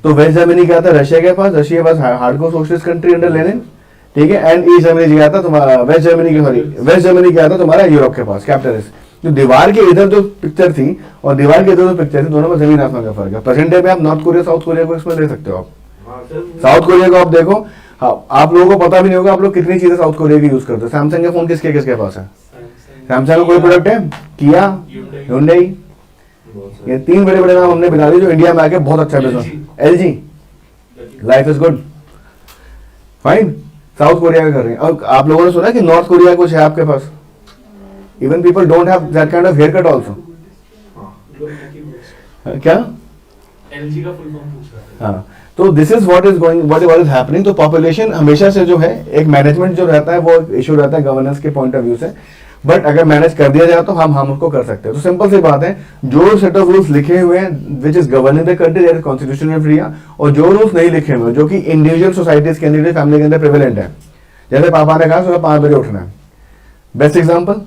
तो वेस्ट जर्मनी गया था रशिया के पास, रशिया के पास hardcore socialist country under Lenin, ठीक है, एंड ईस्ट जर्मनी गया था तुम्हारा, वेस्ट जर्मनी गया था तुम्हारा यूरोप के पास, कैपिटलिस्ट। जो दीवार के इधर जो पिक्चर थी और दीवार के इधर जो पिक्चर थी, दोनों में जमीन आसमान का फर्क है। प्रेजेंट डे में आप नॉर्थ कोरिया, साउथ कोरिया को इसमें ले सकते हो। आप साउथ कोरिया को आप देखो, आप लोगों को पता भी नहीं होगा आप लोग कितनी चीजें साउथ कोरिया की यूज करते हो। सैमसंग के फोन किसके पास है? सैमसंग का कोई प्रोडक्ट है? किया, Hyundai, ये तीन बड़े नाम हमने बता दिए जो इंडिया में आके बहुत अच्छा business. LG, life is good, fine. South Korea का कर रहे हैं। और आप लोगों ने सुना कि नॉर्थ कोरिया कुछ है आपके पास? Even people don't have that kind of hair cut also. क्या LG का फुल फॉर्म पूछ रहा है। हाँ, तो this is what is going, what is happening. तो पॉपुलेशन हमेशा से जो है, एक मैनेजमेंट जो रहता है वो इशू रहता है गवर्नेंस के पॉइंट ऑफ व्यू से, बट अगर मैनेज कर दिया जाए तो हम उसको कर सकते हैं। तो सिंपल सी बात है, जो सेट ऑफ रूल्स लिखे हुए हैं विच is governing the country, that is constitution of India, और जो रूल्स नहीं लिखे हुए जो कि इंडिविजुअल सोसाइटीज के अंदर, फैमिली के अंदर प्रेवलेंट है, जैसे पापा ने कहा सुबह 5 बजे उठना है, बेस्ट एग्जाम्पल।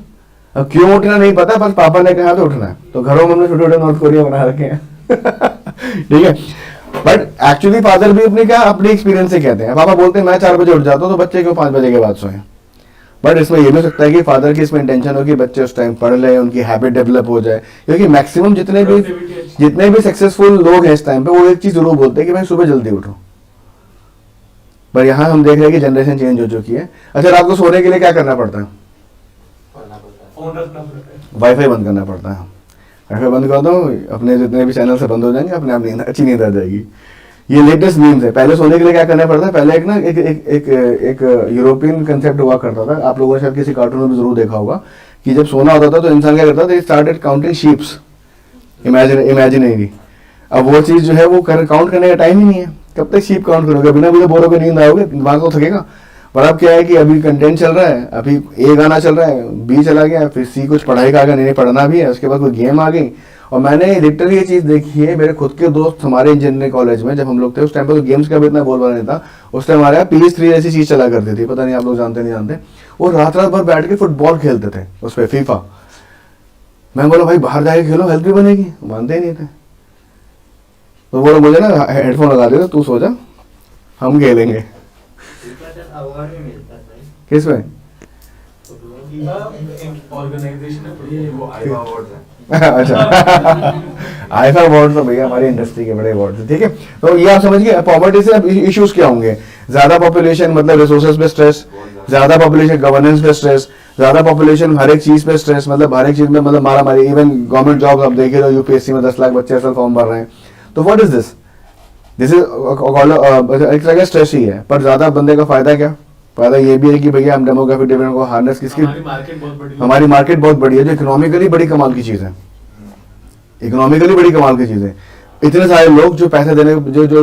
अब क्यों उठना नहीं पता, बस पापा ने कहा तो उठना है। तो घरों में हमने छोटे नॉर्थ कोरिया बना रखे हैं ठीक है, बट एक्चुअली फादर भी अपनी एक्सपीरियंस से कहते हैं। पापा बोलते हैं मैं 4 बजे उठ जाता हूँ, तो बच्चे क्यों 5 बजे के बाद सोए? बट इसमें ये भी हो सकता है कि फादर की इसमें इंटेंशन हो कि बच्चे उस टाइम पढ़ ले, उनकी हैबिट डेवलप हो जाए, क्योंकि मैक्सिमम जितने भी सक्सेसफुल लोग हैं इस टाइम पे, वो एक चीज जरूर बोलते हैं कि भाई सुबह जल्दी उठो। पर यहाँ हम देख रहे हैं कि जनरेशन चेंज हो चुकी है। अच्छा, रात को सोने के लिए क्या करना पड़ता है? पढ़ना पड़ता है। फोन रखना पड़ता है। वाईफाई बंद करना पड़ता है। वाईफाई बंद कर दो, अपने जितने भी चैनल से बंद हो जाएंगे, अपने आप नींद, अच्छी नींद आ जाएगी। ये लेटेस्ट मीम्स है। पहले सोने के लिए क्या करना पड़ता है? पहले एक ना एक यूरोपियन कंसेप्ट हुआ करता था, आप लोगों ने शायद किसी कार्टून में भी जरूर देखा होगा, कि जब सोना होता था तो इंसान क्या करता था, स्टार्टेड काउंटिंग शीप्स, इमेजिनरी। अब वो चीज जो है वो काउंट करने का टाइम ही नहीं है। कब तक शीप काउंट करोगे? बिना मुझे बोरोगे नींद आओगे, दिमाग तो थकेगा। पर अब क्या है कि अभी कंटेंट चल रहा है, अभी ए गाना चल रहा है, बी चला गया, फिर सी कुछ पढ़ाई का आ गया, नहीं पढ़ना भी है, उसके बाद कोई गेम आ गई। और मैंने लिटरली ये चीज देखी है, मेरे खुद के दोस्त हमारे इंजीनियरिंग कॉलेज में जब हम लोग थे, उस टाइम पर तो गेम्स का भी इतना बोलबाला नहीं था। उस टाइम हमारे यहाँ PS3 ऐसी चीज चला करती थी, पता नहीं आप लोग जानते नहीं जानते। वो रात रात भर बैठ के फुटबॉल खेलते थे उस पर, फीफा। मैं बोला भाई बाहर जाके खेलो, हेल्थ भी बनेगी, मानते ही नहीं थे। तो बोलो मुझे ना हेडफोन लगा दे, तू सो जा, हम खेलेंगे। अवार्ड भी मिलता है। किस में? ऑर्गेनाइजेशन है ये पूरी, वो आईवा अवार्ड्स हैं। अच्छा, आईफा अवार्ड तो भैया हमारी इंडस्ट्री के बड़े अवार्ड थे, ठीक है। तो ये आप समझ गए। पॉवर्टी से अब इश्यूज क्या होंगे? ज्यादा पॉपुलेशन मतलब रिसोर्सेज पे स्ट्रेस, ज्यादा पॉपुलेशन गवर्नेंस पे स्ट्रेस, ज्यादा पॉपुलेशन हर एक चीज पे स्ट्रेस, मतलब हर एक चीज में मतलब मारा मारी। इवन गवर्नमेंट जॉब आप देख रहे हो, यूपीएससी में 10 लाख बच्चे असल फॉर्म भर रहे हैं। तो what is this? This is एक तरह का स्ट्रेस ही है। पर ज्यादा बंदे का फायदा क्या? फायदा ये भी है कि भैया हम डेमोग्राफिक डिविडेंड को हार्नेस किसकी, हमारी मार्केट बहुत बड़ी है। हमारी मार्केट बहुत बड़ी है, जो इकोनॉमिकली बड़ी कमाल की चीज है। इकोनॉमिकली बड़ी कमाल की चीज है। इतने सारे लोग जो पैसे देने,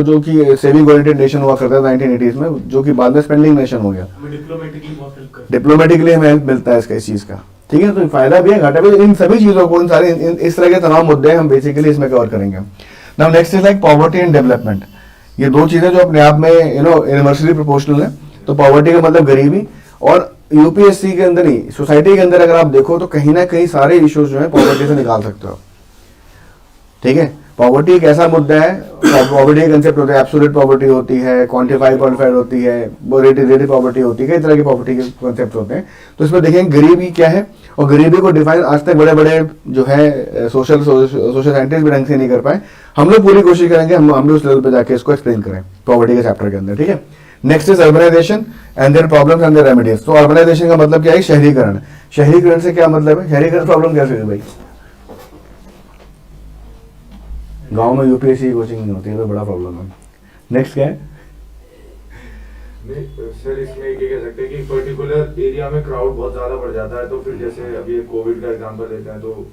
जो कि सेविंग ओरिएंटेड नेशन हुआ करता था 1980s में, जो कि बाद में स्पेंडिंग नेशन हो गया। हमें डिप्लोमेटिकली बहुत हेल्प करते डिप्लोमेटिकली हमें हेल्प मिलता है इस चीज का, ठीक है। तो फायदा भी है, घाटा भी है। इन सभी चीजों को, इन सारे इस तरह के तमाम मुद्दे हम बेसिकली इसमें कवर करेंगे। Now next is like poverty and development. ये दो चीजें जो अपने आप में इनवर्सली प्रोपोर्शनल है। तो पॉवर्टी का मतलब गरीबी, और यूपीएससी के अंदर ही सोसाइटी के अंदर अगर आप देखो तो कहीं ना कहीं सारे इश्यूज जो है पॉवर्टी से निकाल सकते हो, ठीक है। पॉवर्टी एक ऐसा मुद्दा है, पॉवर्टी का कंसेप्ट होता है, एब्सोल्यूट पॉवर्टी होती है, क्वांटिफाइड होती है, रिलेटिव पॉवर्टी होती है, कई तरह की पॉवर्टी के कंसेप्ट होते हैं। तो इसमें देखेंगे गरीबी क्या है, और गरीबी को डिफाइन आज तक बड़े बड़े जो है सोशल साइंटिस्ट भी ढंग से नहीं कर पाए। हम लोग पूरी कोशिश करेंगे हम भी उस लेवल पे जाके इसको एक्सप्लेन करें पॉवर्टी के चैप्टर के अंदर, ठीक है। Next is urbanization and their problems and their remedies. तो अर्बनाइजेशन का मतलब क्या है? शहरीकरण। शहरीकरण से क्या मतलब है? शहरीकरण प्रॉब्लम कैसे है भाई? गांव में यूपीएससी कोचिंग नहीं होती है, तो बड़ा प्रॉब्लम है। नेक्स्ट क्या है? नहीं सर, इसमें ये कह सकते हैं कि पर्टिकुलर एरिया में क्राउड बहुत ज्यादा बढ़ जाता है, तो फिर जैसे अभी कोविड का एग्जांपल लेते हैं, तो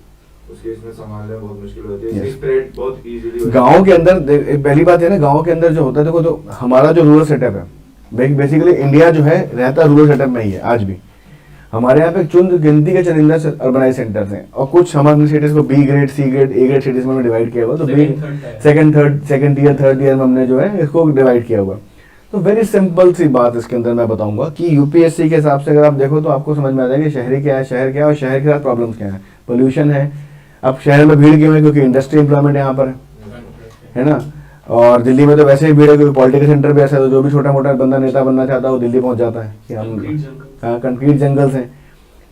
उस केस में संभालने बहुत मुश्किल होती है। इसकी स्प्रेड बहुत इजीली गांव के अंदर पहली बात है ना, गांव के अंदर जो होता है, देखो तो हमारा जो रूरल सेटअप है, बेसिकली इंडिया जो है रहता रूरल सेटअप में ही है आज भी। हमारे यहाँ पे चुंद गिनती के चंद अर्बनाइज सेंटर्स हैं, और कुछ हमारे सिटीज को B grade, C grade, A grade cities में डिवाइड किया हुआ। तो सेकंड ईयर थर्ड ईयर में हमने जो है इसको डिवाइड किया हुआ। तो वेरी सिंपल सी बात इसके अंदर मैं बताऊंगा कि यूपीएससी के हिसाब से अगर आप देखो तो आपको समझ में आ जाएगा शहरी क्या है, शहर क्या है, और शहर के साथ प्रॉब्लम्स क्या है। पोल्यूशन है, अब शहर में भीड़ क्यों है? क्योंकि इंडस्ट्री एम्प्लॉयमेंट यहाँ पर है ना। और दिल्ली में तो वैसे ही भीड़ है, क्योंकि पॉलिटिकल सेंटर भी ऐसा है, तो जो भी छोटा मोटा बंदा नेता बनना चाहता है वो दिल्ली पहुंच जाता है कि हम कंक्रीट जंगल्स हैं।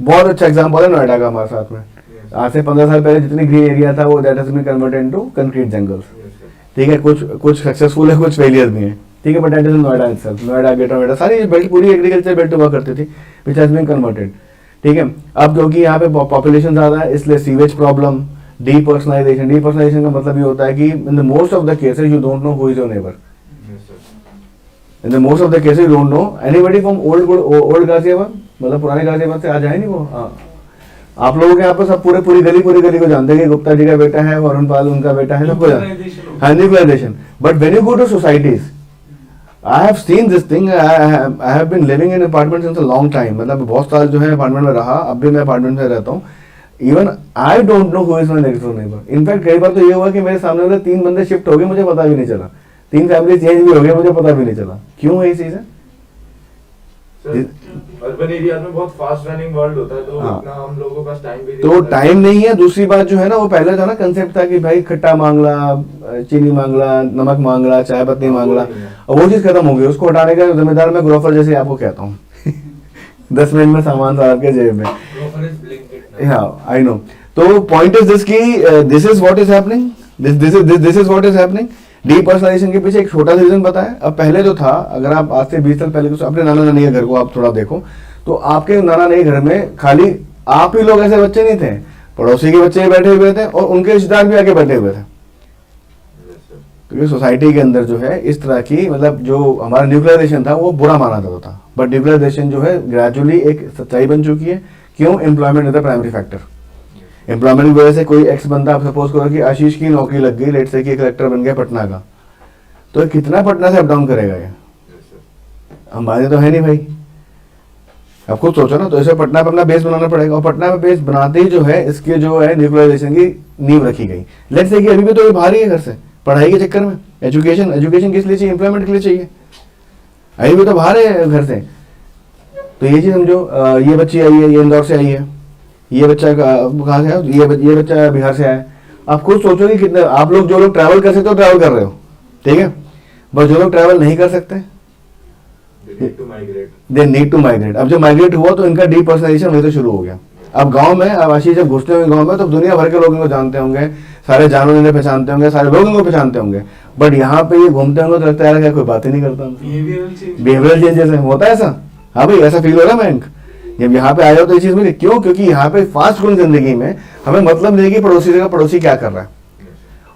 बहुत अच्छा एग्जाम्पल है नोएडा का हमारे साथ में। आज से 15 साल पहले जितनी ग्रीन एरिया था वो that has been converted into concrete jungles, ठीक है। कुछ सक्सेसफुल है, कुछ फेलियर भी हैं, ठीक है। But that is Noida itself, Noida, greater Noida, सारी बेल्ट पूरी एग्रीकल्चर बेल्ट हुआ करती थी, विच हैज बीन कन्वर्टेड, ठीक है। अब क्योंकि यहाँ पे पॉपुलेशन ज्यादा है, इसलिए सीवेज प्रॉब्लम, डीपर्सनलाइजेशन का मतलब ये होता है कि in the most of the cases you don't know who is your neighbour. In the most of the cases you don't know anybody from old Ghaziabad, मतलब पुराने गाजियाबाद से आज है नहीं वो। हाँ, आप लोगों के यहाँ पर सब पूरी गली को जानते हैं कि गुप्ता जी का बेटा है, वरुण पाल उनका बेटा है, सबको जानते हैं। हाँ, nuclearization. But when you go to societies, I have seen this thing, I have been living in apartment since a long time, मतलब बहुत साल जो है अपार्टमेंट में रहा, अब भी मैं अपार्टमेंट में रहता हूँ। Even I don't know who is my next door neighbour. In fact कई बार तो ये हुआ कि मेरे सामने वाले 3 बंदे शिफ्ट हो गए, मुझे पता भी नहीं चला। 3 फैमिली चेंज भी हो गए, मुझे पता भी नहीं चला। क्यों है ये चीज? अर्बन एरिया में बहुत फास्ट रनिंग वर्ल्ड होता है, तो हाँ। इतना हम लोगों के पास टाइम भी नहीं तो होता है। टाइम नहीं है। दूसरी बात जो है ना, वो पहले था ना कंसेप्ट था कि भाई खट्टा मांगला, चीनी मांगला, नमक मांगला, चाय पत्ती मांगला, और वो चीज खत्म हो गई। उसको हटाने का जिम्मेदार मैं ग्रोफर जैसे आपको कहता हूँ 10 मिनट में सामान साहब के जेब में। हाँ, आई नो। तो पॉइंट इज दिस की this is what is happening, this is what is happening. Depersonalisation के पीछे एक छोटा सा रीजन पता है। अब पहले जो था, अगर आप आज से 20 साल पहले कुछ अपने नाना नानी के घर को आप थोड़ा देखो, तो आपके नाना नानी के घर में खाली आप ही लोग ऐसे बच्चे नहीं थे, पड़ोसी के बच्चे भी बैठे हुए थे और उनके रिश्तेदार भी आके बैठे हुए थे। क्योंकि सोसाइटी के अंदर जो है इस तरह की, मतलब जो हमारा न्यूक्लियराइजेशन था वो बुरा माना जाता था, बट न्यूक्लियराइजेशन जो है ग्रेजुअली एक सच्चाई बन चुकी है। क्यों? Employment is the primary factor. Employment की वजह से कोई एक्स बंदा, आप सपोज करो कि आशीष की नौकरी लग गई, लेट से कि कलेक्टर बन गया पटना का, तो कितना पटना से अप डाउन करेगा ये? हमारे तो है नहीं भाई, आप खुद सोचो ना। तो इसे पटना पे अपना बेस बनाना पड़ेगा, और पटना पे बेस बनाते ही जो है इसके जो है न्यूक्लियराइजेशन की नींव रखी गई। लेट्स से कि अभी भी तो ये बाहर ही है घर से, पढ़ाई के चक्कर में। एजुकेशन किस लिए चाहिए? एम्प्लॉयमेंट के लिए चाहिए। अभी भी तो बाहर है घर से। तो ये चीज समझो, ये बच्ची आई है, ये इंदौर से आई है, ये बच्चा कहाँ से आया, ये बच्चा बिहार से आया है। आप खुद सोचो कि कितने आप लोग, जो लोग ट्रैवल कर सकते हो ट्रैवल कर रहे हो, ठीक है, बस जो लोग ट्रैवल नहीं कर सकते दे नीड टू माइग्रेट। अब जब माइग्रेट हुआ तो इनका डीपर्सनलाइजेशन वहीं से शुरू हो गया। अब गांव में, अब आशीष जब घुसते होंगे गांव में, तो दुनिया भर के लोग इनको जानते होंगे, सारे जानवर इन्हें पहचानते होंगे, सारे लोग इनको पहचानते होंगे, बट यहाँ पे ये घूमते होंगे तो लगता है कोई बात ही नहीं करता। बिहेवियरल चेंजेस होता है ऐसा। हाँ भाई, ऐसा फील हो रहा है मयंक जब यहाँ पे आए हो तो ये चीज मिली। क्यों? क्योंकि यहाँ पे फास्ट ग्रोइंग जिंदगी में हमें मतलब नहीं कि पड़ोसी का पड़ोसी क्या कर रहा है,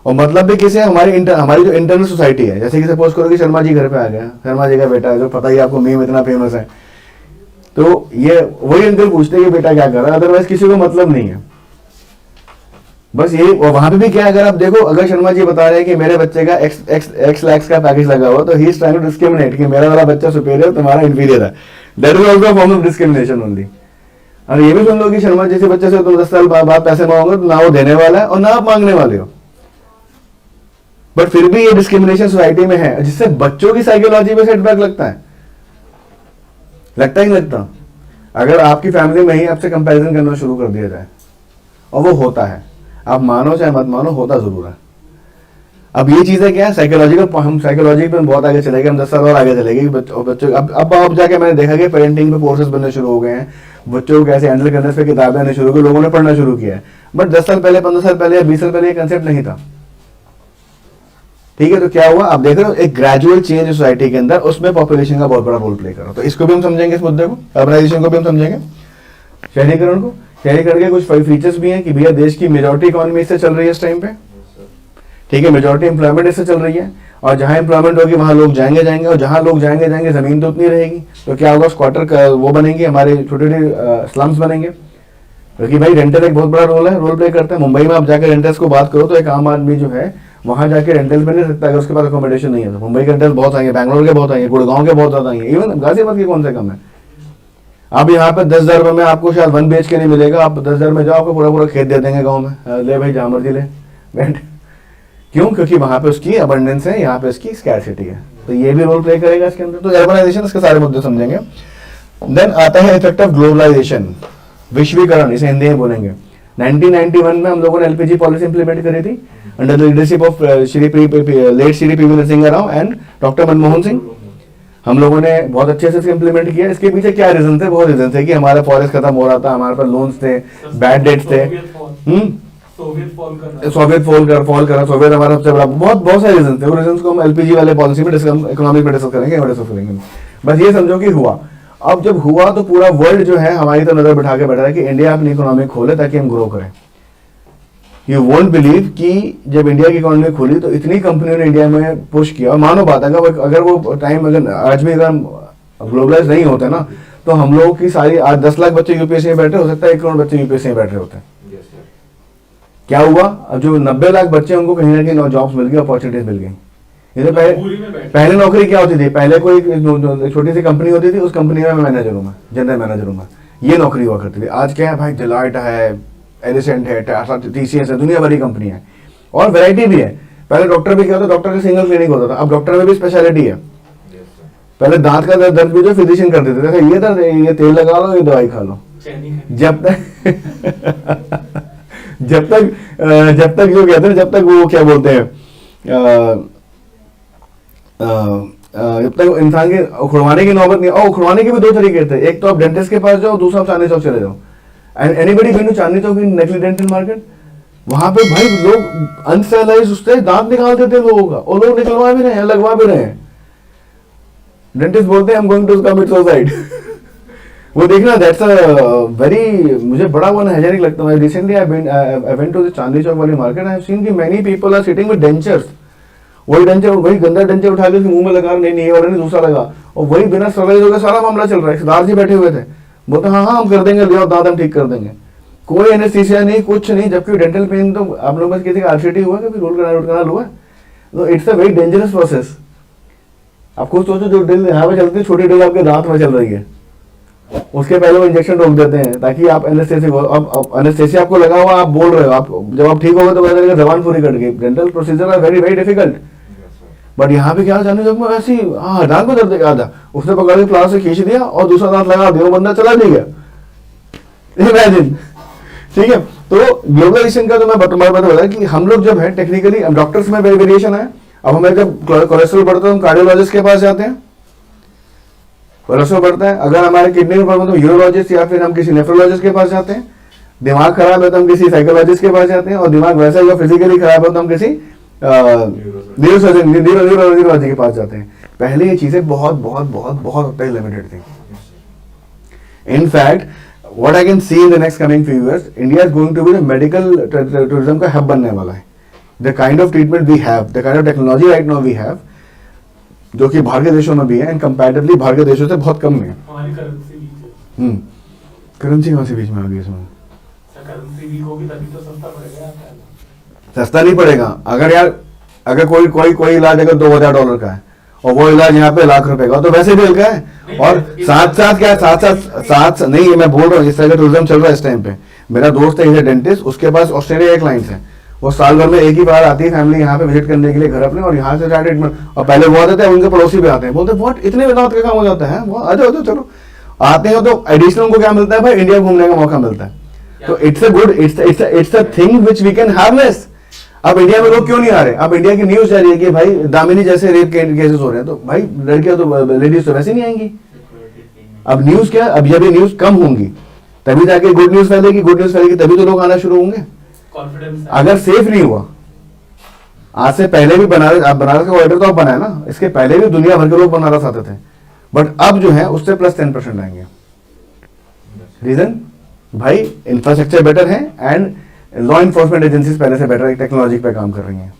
और मतलब भी किसे, हमारी जो इंटरनल सोसाइटी है। जैसे कि सपोज करो कि शर्मा जी घर पे आ गया, शर्मा जी का बेटा है, जो पता ही आपको मीम इतना फेमस है, तो ये वही अंकल पूछते हैं कि बेटा क्या कर रहा है, अदरवाइज किसी को मतलब नहीं है। बस यही। और वहां पे भी क्या, अगर आप देखो, अगर शर्मा जी बता रहे हैं कि मेरे बच्चे का एक्स लैक्स का पैकेज लगा हुआ, तो he is trying to discriminate कि मेरा वाला बच्चा सुपीरियर, तुम्हारा इंफीरियर है। That is also form of discrimination only. और ये भी सुन लो कि शर्मा जैसे बच्चे से तुम 10 साल बाद पैसे मांगोगे तो ना वो देने वाला है और ना आप मांगने वाले हो, बट फिर भी ये डिस्क्रिमिनेशन सोसाइटी में है, जिससे बच्चों की साइकोलॉजी में सेटबैक लगता है ही लगता। अगर आपकी फैमिली में ही आपसे कंपैरिजन करना शुरू कर दिया जाए, और वो होता है, आप मानो चाहे मत मानो, होता जरूर है। अब ये चीजें क्या है, साइकोलॉजिकल, हम साइकोलॉजी पे बहुत आगे चले गए, हम 10 साल और आगे चले गए। बच्चों अब जाके मैंने देखा कि पेरेंटिंग पे कोर्सेज बनने शुरू हो गए हैं, बच्चों को कैसे हैंडल करने पे किताबें आने शुरू हो गई, लोगों ने पढ़ना शुरू किया है। बट 10 साल पहले, 15 साल पहले या 20 साल पहले ये कंसेप्ट नहीं था, ठीक है। तो क्या हुआ, आप देख रहे हो एक ग्रेजुअल चेंज सोसाइटी के अंदर, उसमें पॉपुलेशन का बहुत बड़ा रोल प्ले कर रहा है। तो इसको भी हम समझेंगे, इस मुद्दे को, अर्बनाइजेशन को भी हम समझेंगे, शहरीकरण को। शहरीकरण के कुछ फीचर्स भी हैं कि भैया देश की मेजॉरिटी इकोनॉमी इससे चल रही है इस टाइम पे, ठीक है, मेजॉरिटी एम्प्लॉयमेंट इससे चल रही है, और जहां एम्प्लॉयमेंट होगी वहां लोग जाएंगे, और जहां लोग जाएंगे जमीन तो उतनी रहेगी, तो क्या होगा, स्क्वाटर का वो बनेंगे, हमारे छोटे छोटे स्लम्स बनेंगे, क्योंकि भाई रेंटल एक बहुत बड़ा रोल प्ले करता है। मुंबई में आप जाकर रेंटल्स को बात करो तो एक आम आदमी जो है वहां जाके रेंटल में नहीं सकता अगर उसके पास अकोमोडेशन नहीं है। तो मुंबई के रेंटल बहुत आएंगे, बैंगलोर के बहुत आएंगे, गुड़गांव के बहुत ज्यादा आएंगे, इवन गाजियाबाद के कौन से कम है। आप यहाँ पे 10,000 रुपए में आपको शायद 1 BHK नहीं मिलेगा, आप 10,000 में जाओ, आपको पूरा खेत दे देंगे गाँव में, ले भाई जहाँ मर्जी ले बैठ। क्यों? क्योंकि वहां पे उसकी अबंडेंस है, यहाँ पे उसकी स्कैर्सिटी है। तो ये भी रोल प्ले करेगा इसके अंदर। तो अर्बनाइजेशन, इसके सारे मुद्दे समझेंगे। देन आता है इफेक्ट ऑफ ग्लोबलाइजेशन, विश्वीकरण, इसे हिंदी में बोलेंगे। 1991 में हम लोगों ने एलपीजी पॉलिसी इंप्लीमेंट करी थी under the leadership of late Shri PV. Narasimha Rao and doctor Manmohan Singh. हम लोगों ने बहुत अच्छे से इसको इंप्लीमेंट किया। इसके पीछे क्या रीजन थे? बहुत रीजन थे कि हमारा फॉरेस्ट खत्म हो रहा था, हमारे पास लोन्स थे, बैड डेट्स थे, सोवियत फॉल करा, सोवियत हमारा सबसे बड़ा, बहुत सारे रीजन थे। वो रीजन को हम एलपीजी वाले पॉलिसी में इकोनॉमिक में डिस्कस करेंगे। बस ये समझो कि हुआ। अब जब हुआ तो पूरा वर्ल्ड जो है हमारी तो नजर बिठा के बैठा है कि इंडिया अपनी इकोनॉमी खोले ताकि हम ग्रो करें। यू वोंट बिलीव कि जब इंडिया की इकोनॉमी खुली तो इतनी कंपनियों ने इंडिया में पुश किया। और मानो बात अगर वो टाइम, अगर आज भी अगर ग्लोबलाइज नहीं होते ना, तो हम लोगों की सारी, आज 10 लाख बच्चे यूपीएससी में बैठे, हो सकता है 1 करोड़ बच्चे यूपीएससी में बैठे होते हैं। क्या हुआ? अब जो 90 लाख बच्चे, उनको कहीं ना कहीं जॉब्स मिल गई, अपॉर्चुनिटीज मिल गई। पहले नौकरी क्या होती थी? पहले कोई छोटी सी कंपनी होती थी, उस कंपनी में मैनेजर हूँ, मैं जनरल मैनेजर हूँ, ये नौकरी हुआ करती थी। आज क्या है भाई, डिलॉयट है, एलिसेंट है, टीसीएस है, दुनिया भरी कंपनी है, और वैरायटी भी है। पहले डॉक्टर भी क्या होता, डॉक्टर का सिंगल क्लिनिक होता था, अब डॉक्टर में भी स्पेशलिटी है। पहले दांत का दर्द भी जो फिजिशियन कर देते थे, ये दर्द, ये तेल लगा लो, ये दवाई खा लो। जब तक जो कहते हैं, जब तक वो क्या बोलते हैं, जब तक इंसान के उखड़वाने की नौबत नहीं। और उखड़वाने के भी 2 तरीके थे, एक तो आप डेंटिस्ट के पास जाओ, दूसरा आप चांदनी चौक चले जाओ। And anybody been to Chandni Chowk in नेक्ली डेंटल मार्केट? वहां पे भाई लोग अनस्टेलाइज उससे दांत निकाल देते हैं लोगों का, और लोग निकलवा भी रहे हैं, लगवा भी रहे हैं। डेंटिस्ट बोलते हैं I am going to commit suicide. वो देखना, दैट्स अ वेरी, मुझे बड़ा वो हाइजेनिक लगता है। Recently I went to the Chandni Chowk वाली मार्केट, आई हैव सीन कि many people are sitting with dentures. वही डेंचर, वही गंदा डेंचर उठा के मुंह में लगा, नहीं नहीं और नहीं दूसरा लगा, और वही बिना स्टरलाइज हो गया, सारा मामला चल रहा है। सरदार जी बैठे हुए थे, बोलते हाँ हाँ हम कर देंगे, लियो दांत हम ठीक कर देंगे, कोई एनेस्थीसिया नहीं, कुछ नहीं। जबकि डेंटल पेन तो आप लोगों में किसी का आरसीटी हुआ, कभी रूट कनाल हुआ, तो it's a very dangerous process. आप खुद सोचो, जो ड्रिल यहाँ पे चलती है, छोटी ड्रिल आपके दांत में चल रही है, उसके पहले वो इंजेक्शन रोक देते हैं ताकि आप एनेस्थेसिया, अब एनेस्थेसिया आपको लगा हुआ, आप बोल रहे हो, आप जब आप ठीक हो गए तो पता चलेगा जबान पूरी कट गई। Dental procedure are very very difficult. But यहाँ पे क्या जाने जब में वैसे ही हाँ दांत में दर्द आ था, उसने पकड़ के प्लास से खींच दिया और दूसरा दांत लगा दिया, वो बंदा चला नहीं गया। इमेजिन, ठीक है। तो ग्लोबलाइजेशन का तो मैं बता कि हम लोग जब है टेक्निकली, डॉक्टर्स में वेरिएशन है। अब हमें जब कोलेस्ट्रॉल बढ़ता है हम कार्डियोलॉजिस्ट के पास जाते हैं, कोलेस्ट्रॉल बढ़ता है। अगर हमारे किडनी में प्रॉब्लम तो यूरोलॉजिस्ट या फिर हम किसी नेफ्रोलॉजिस्ट के पास जाते हैं। दिमाग खराब है तो हम किसी साइकोलॉजिस्ट के पास जाते हैं, और दिमाग वैसा ही फिजिकली खराब है तो हम किसी न्यूरोसर्जन न्यूरोलॉजी के पास जाते हैं। पहले ये चीजें बहुत बहुत बहुत बहुत लिमिटेड थी। In fact what I can see in the next coming few years, India is going to be the medical tourism का हब बनने वाला है। The kind of treatment we have, the kind of technology right now we have, जो कि बाहर के देशों में भी है, and comparatively बाहर के देशों से बहुत कम है। हमारी करेंसी वीक है। करेंसी कहाँ से बीच में आ गई इसमें? करेंसी वीक होगी तभी तो सस्ता पड़ेगा यार। सस्ता नहीं पड़ेगा। अगर यार अगर कोई इलाज अगर $2000 का है और वो इलाज यहाँ पे लाख रुपए का, तो वैसे भी हल्का है। और साथ नहीं, मैं बोल रहा हूँ इस तरह का टूरिज्म चल रहा है इस टाइम पे। मेरा दोस्त है डेंटिस्ट, उसके पास ऑस्ट्रेलिया के क्लाइंट्स हैं, वो साल भर में एक ही बार आती है फैमिली यहाँ पे विजिट करने के लिए घर अपने, और यहाँ से ट्रीटमेंट। और पहले वो आते थे, उनके पड़ोसी भी आते हैं, बोलते व्हाट इतने दांत का काम हो जाता है, वो आ जाओ चलो आते हैं। तो एडिशनल उनको क्या मिलता है भाई, इंडिया घूमने का मौका मिलता है। तो it's a good, it's a thing which we can harness. अब इंडिया में लोग क्यों नहीं आ रहे? अब इंडिया की न्यूज जा रही है कि भाई दामिनी जैसे रेप केसेस हो रहे हैं, तो भाई लड़कियां तो लेडीज तो वैसे नहीं आएंगी। अब न्यूज क्या, अब जब ये न्यूज कम होंगी तभी जाके गुड न्यूज फैलेगी, गुड न्यूज फैलेगी तभी तो लोग आना शुरू होंगे। कॉन्फिडेंस अगर सेफ नहीं हुआ, आज से पहले भी बनारस का ऑर्डर तो अब बना है ना, इसके पहले भी दुनिया भर के लोग बनारस आते थे, बट अब जो है उससे +10% आएंगे। रीजन भाई इंफ्रास्ट्रक्चर बेटर है, एंड लॉ इन्फोर्समेंट एजेंसीज पहले से बेटर टेक्नोलॉजी पे काम कर रही हैं।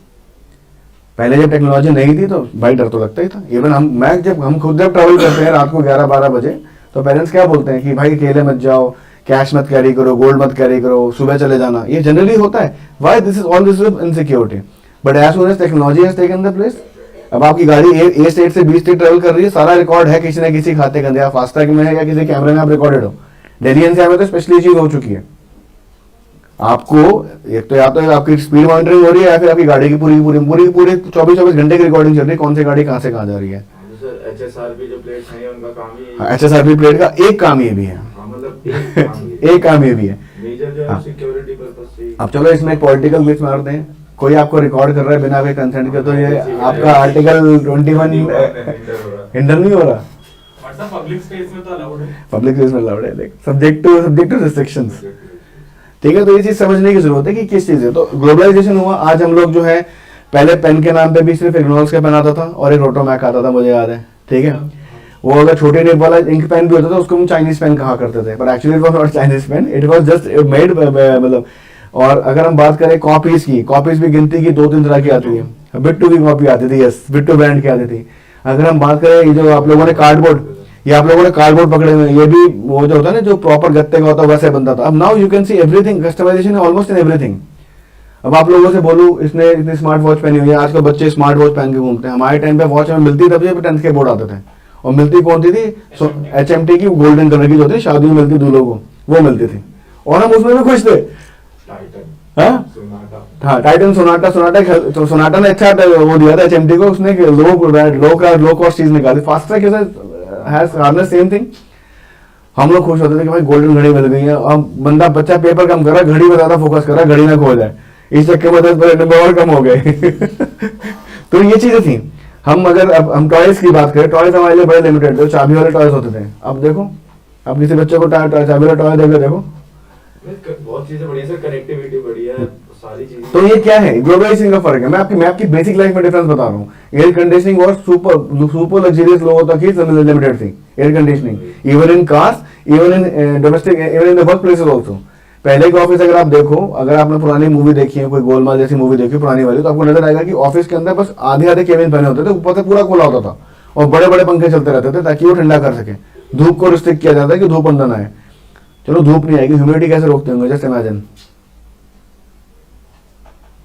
पहले जब टेक्नोलॉजी नहीं थी तो भाई डर तो लगता ही था। इवन हम खुद जब ट्रैवल करते हैं रात को 11-12 बजे, तो पेरेंट्स क्या बोलते हैं कि भाई अकेले मत जाओ, कैश मत कैरी करो, गोल्ड मत कैरी करो, सुबह चले जाना। ये जनरली होता है। Why this is all this insecurity. But as soon as technology has taken the place, अब आपकी गाड़ी ए स्टेट से बी स्टेट ट्रेवल कर रही है, सारा रिकॉर्ड है किसी न किसी खाते के अंदर, या फास्टैग में है या किसी कैमरे में आप रिकॉर्डेड हो। दिल्ली एनसीआर में तो स्पेशली चीज हो चुकी है। आपको एक तो या तो आपकी स्पीड मॉनिटरिंग हो रही है, या फिर आपकी गाड़ी की पूरी 24 घंटे की रिकॉर्डिंग चल रही है, कौन सी गाड़ी कहां से कहां जा रही है। HSRP जो प्लेट्स हैं उनका काम ही HSRP प्लेट का एक काम ये भी है, मतलब एक काम ये भी है। मेजर जो हाँ। है सिक्योरिटी पर्पस से। अब चलो इसमें एक पॉलिटिकल ग्लिच मार दें, कोई आपको रिकॉर्ड कर रहा है बिना कोई कंसेंट के, तो ये आपका आर्टिकल 21 हिंडर नहीं हो रहा। पब्लिक स्पेस में तो अलाउड है। पब्लिक स्पेस में अलाउड है, सब्जेक्ट टू रिस्ट्रिक्शंस। ठीक है, तो ये चीज समझने की जरूरत है कि किस चीज है। तो ग्लोबलाइजेशन हुआ। आज हम लोग जो है, पहले पेन के नाम पे भी सिर्फ इग्नोल्स का पेन आता था और एक रोटोमैक आता था, मुझे याद है। ठीक है, वो अगर छोटे निब वाला इंक पेन भी होता था उसको हम चाइनीज पेन कहा करते थे, but actually it was not Chinese pen, it was just made मतलब। और अगर हम बात करें कॉपीज की, कॉपीज भी गिनती की 2-3 तरह की आती है। बिट्टू की कॉपी आती थी, यस, बिट्टू ब्रांड की आती थी। अगर हम बात करें ये जो आप लोगों ने कार्डबोर्ड, ये आप लोगों ने कार्डबोर्ड पकड़े हुए, ये भी वो जो होता है ना, जो प्रॉपर गत्ते का होता है वैसे बनता था। अब now you can see everything, customization है ऑलमोस्ट इन एवरीथिंग। अब आप लोगों से बोलूं, इसने इतनी स्मार्ट वॉच पहनी हुई है, आजकल बच्चे स्मार्ट वॉच पहन के घूमते हैं। हमारे टाइम पे वॉच में मिलती तब जब 10th के बोर्ड आते थे, और मिलती कौन सी थी? HMT की गोल्डन कलर की जो होती, शादी में मिलती दूल्हों को, वो मिलती थी, और हम उसमें भी खुश थे। हाँ, टाइटन सोनाटा ने अच्छा वो दिया था HMT को, उसने लो कॉस्ट चीज निकाली। Fastrack has same thing. हम लोग खुश होते थे कि भाई गोल्डन घड़ी मिल गई है। अब बच्चा पेपर कम कर रहा है, घड़ी में ज्यादा फोकस कर रहा है, घड़ी ना खो जाए, इस चक्कर में 10 नंबर और कम हो गए। तो ये चीजें थी। अब हम टॉयज की बात करें, टॉयज हमारे लिए बड़े लिमिटेड थे, चाबी वाले टॉयज होते थे। अब देखो, अब किसी बच्चे को चाबी वाला टॉय देखो, बहुत चीजें बढ़िया सर, कनेक्टिविटी बढ़िया है, सारी चीजें। तो ये क्या है, ग्लोबलाइजेशन का फर्क है। मैं आपकी बेसिक लाइफ में डिफरेंस बता रहा हूँ। एयर कंडीशनिंग और सुपर लग्जरियस लोगों तक ही लिमिटेड थी air conditioning, even in cars, even in domestic, even in the work places also. पहले के ऑफिस अगर आप देखो, अगर आपने पुरानी मूवी देखी है, कोई गोलमाल जैसी मूवी देखी पुरानी वाली, तो आपको नजर आएगा कि ऑफिस के अंदर बस आधे आधे केबिन बने होते थे, ऊपर से पूरा खुला होता था और बड़े बड़े पंखे चलते रहते थे ताकि वो ठंडा कर सके। धूप को रिस्ट्रिक्ट किया जाता है कि धूप अंदर ना आए। चलो धूप नहीं आएगी, ह्यूमिडिटी कैसे रोकते होंगे, जस्ट इमेजिन।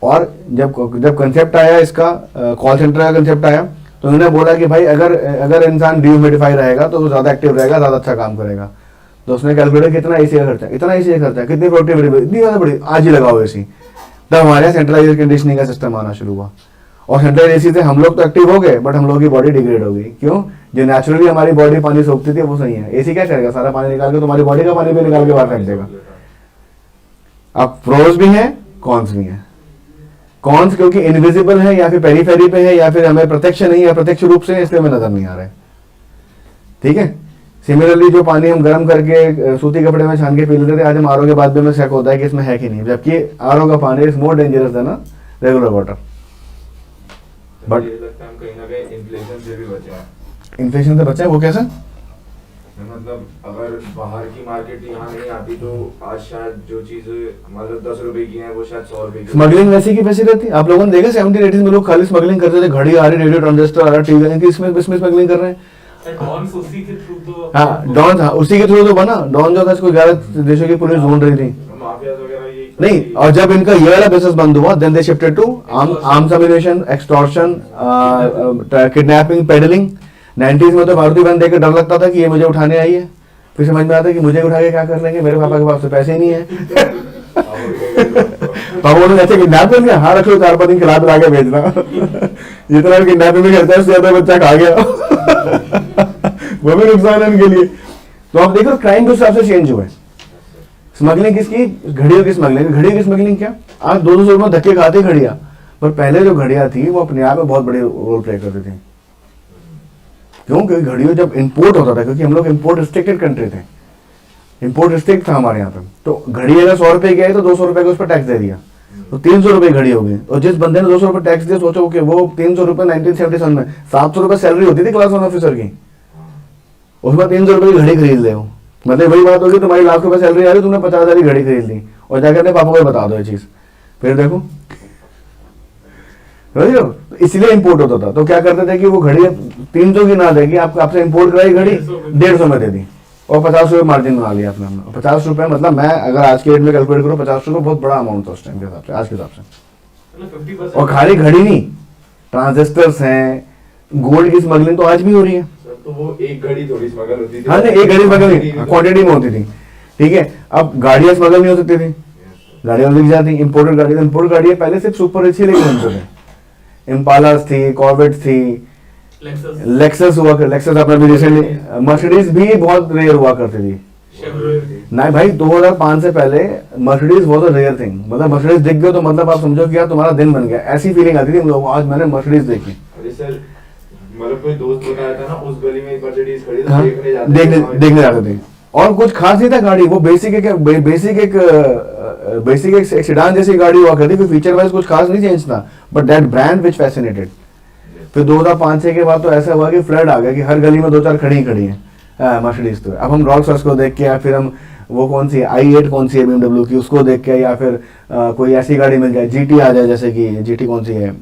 और जब कंसेप्ट आया इसका, कॉल सेंटर का कंसेप्ट आया, तो उन्होंने बोला कि भाई अगर इंसान डिह्यूमिडिफाई रहेगा तो वो ज्यादा एक्टिव रहेगा, ज्यादा अच्छा काम करेगा। तो उसने कैलकुलेट कितना एसी का खर्चा, इतना एसी का खर्चा, कितनी प्रोडक्टिविटी, इतनी ज्यादा बड़ी, आज ही लगाओ एसी। तब हमारे यहाँ सेंट्रलाइज एयर कंडीशनिंग का सिस्टम आना शुरू हुआ। और सेंट्रलाइज एसी से हम लोग तो एक्टिव हो गए, बट हम लोग की बॉडी डिग्रेड हो गई। क्यों? जो नेचुरली हमारी बॉडी पानी सोखती थी वो सही है। एसी क्या करेगा, सारा पानी निकाल के तुम्हारी बॉडी का पानी भी निकाल के बाहर फेंक देगा। अब प्रोज भी हैं, कॉन्स भी हैं। कॉन्स क्योंकि इनविजिबल है, या फिर पेरीफेरी पे है, या फिर हमें प्रत्यक्ष नहीं है, प्रत्यक्ष रूप से, इसलिए हमें नजर नहीं आ रहा है। ठीक है। सिमिलरली जो पानी हम गर्म करके सूती कपड़े में छान के पी लेते थे, आज हम आरओ के बाद भी हमें शक होता है कि इसमें है कि नहीं, जबकि आरओ का पानी is more dangerous than regular water. But ये लगता है हम कहीं ना कहीं इन्फ्लेशन से भी बचे हैं। इन्फ्लेशन से बचा है, वो कैसे? मतलब अगर बाहर की मार्केट यहाँ नहीं आती तो आज शायद जो चीज मतलब 10 रुपए की है वो शायद 100 रुपए की। स्मगलिंग वैसी की वैसी रहती। आप लोगों ने देखा 70-80 में लोग खाली स्मगलिंग करते थे, घड़ी आ रही, रेडियो ट्रांजिस्टर आ रहा, टीवी, इनकी इसमें स्मगलिंग कर रहे हैं। डॉन उसी के थ्रू तो हाँ डॉन था, उसी के थ्रू तो बना। डॉन जो था इसको 11 देशों की पुलिस ढूंढ रही थी। माफिया वगैरह ये नहीं, और जब इनका ये वाला बिजनेस बंद हुआ, then they shifted to arms ammunition, extortion, kidnapping, peddling. 90s में तो मारुति वैन देखकर डर लगता था कि ये मुझे उठाने आई है। फिर समझ में आता है कि मुझे उठा के क्या कर लेंगे, मेरे पापा के पास तो पैसे ही नहीं है। पापा बोले ऐसे किडनैप कर लिया, हाँ रख लो, 4-5 दिन खिला पिला के भेजना। जितना किडनैपिंग में खर्चा है उससे ज्यादा बच्चा खा गया। वो भी नुकसान है उनके लिए। तो आप देखो क्राइम के हिसाब से चेंज हुआ है। स्मगलिंग किसकी? घड़ियों की स्मगलिंग। घड़ियों की स्मगलिंग क्या? आज 200 रुपये धक्के खाते घड़िया, पर पहले जो घड़िया थी वो अपने आप में बहुत बड़ी रोल प्ले करती थी। क्यों? क्योंकि घड़ियों जब इंपोर्ट होता था, क्योंकि हम लोग इंपोर्ट रिस्ट्रिक्टेड कंट्री थे, इंपोर्ट रिस्ट्रिक्ट था हमारे यहाँ पे, तो घड़ी अगर 100 रुपए की आई तो 200 रुपए का उस पर टैक्स दे दिया, तो 300 रुपए घड़ी हो गई। और जिस बंदे ने 200 रुपए टैक्स दिया, सोचो कि वो 300 रुपए 1977 में 700 रुपए सैलरी होती थी क्लास 1 ऑफिसर की, उसमें 300 रुपए की घड़ी खरीद ले हो। मतलब वही बात होगी, तुम्हारी लाख रुपए सैलरी आ रही, तुमने 50,000 की घड़ी खरीद ली और जाकर अपने पापा को बता दो ये चीज, फिर देखो। इसलिए इंपोर्ट होता था। तो क्या करते थे कि वो घड़ी 300 की ना देगी, आपसे इंपोर्ट कराई घड़ी 150 में दे दी और 50 रुपए मार्जिन बना लिया अपने। 50 रुपए मतलब मैं अगर आज के रेट में कैलकुलेट करूँ, 50 रुपए बहुत बड़ा अमाउंट था उस टाइम के हिसाब से, आज के हिसाब से। 50%। और खाली घड़ी नहीं, ट्रांजिस्टर्स हैं, गोल्ड की स्मगलिंग तो आज भी हो रही है। तो वो एक घड़ी थोड़ी स्मगल होती थी। हाँ नहीं, एक घड़ी स्मगल नहीं, क्वांटिटी में होती थी। ठीक है। अब गाड़ियां स्मगल नहीं हो सकती थी, गाड़ियां बिक जाती। इंपोर्टेड गाड़ी, इंपोर्टेड गाड़ियां पहले सिर्फ सुपर एच लेके थे। इम्पालास थी, कॉर्वेट थी, लेक्सस हुआ कर, लेक्सस अपना भी रिसेंटली, मर्सिडीज भी बहुत रेयर हुआ करती थी। नहीं भाई, 2005 से पहले Mercedes was a rare thing. मतलब मर्सिडीज दिख गए तो मतलब आप समझो कि यार तुम्हारा दिन बन गया, ऐसी फीलिंग आती थी हम लोग, आज मैंने मर्सिडीज देखी। अरे सर, मतलब कोई दोस्त बताया था ना, उस गली में मर्सिडीज खड़ी थी, हाँ, देखने जाते थे। और कुछ खास नहीं था गाड़ी, वो बेसिक एक सेडान जैसी गाड़ी हुआ करती, फिर फीचर वाइज कुछ खास नहीं चेंज था, but that brand which fascinated. फिर 2005-6 के बाद तो ऐसा हुआ कि फ्लड आ गया कि हर गली में 2-4 खड़ी हैं मर्सिडीज। तो अब हम रॉल्स रॉयस को देख के, या फिर हम वो कौन सी i8 कौन सी है BMW की, उसको देख के, या फिर कोई ऐसी गाड़ी मिल जाए, GT आ जाए, जैसे कि GT कौन सी है,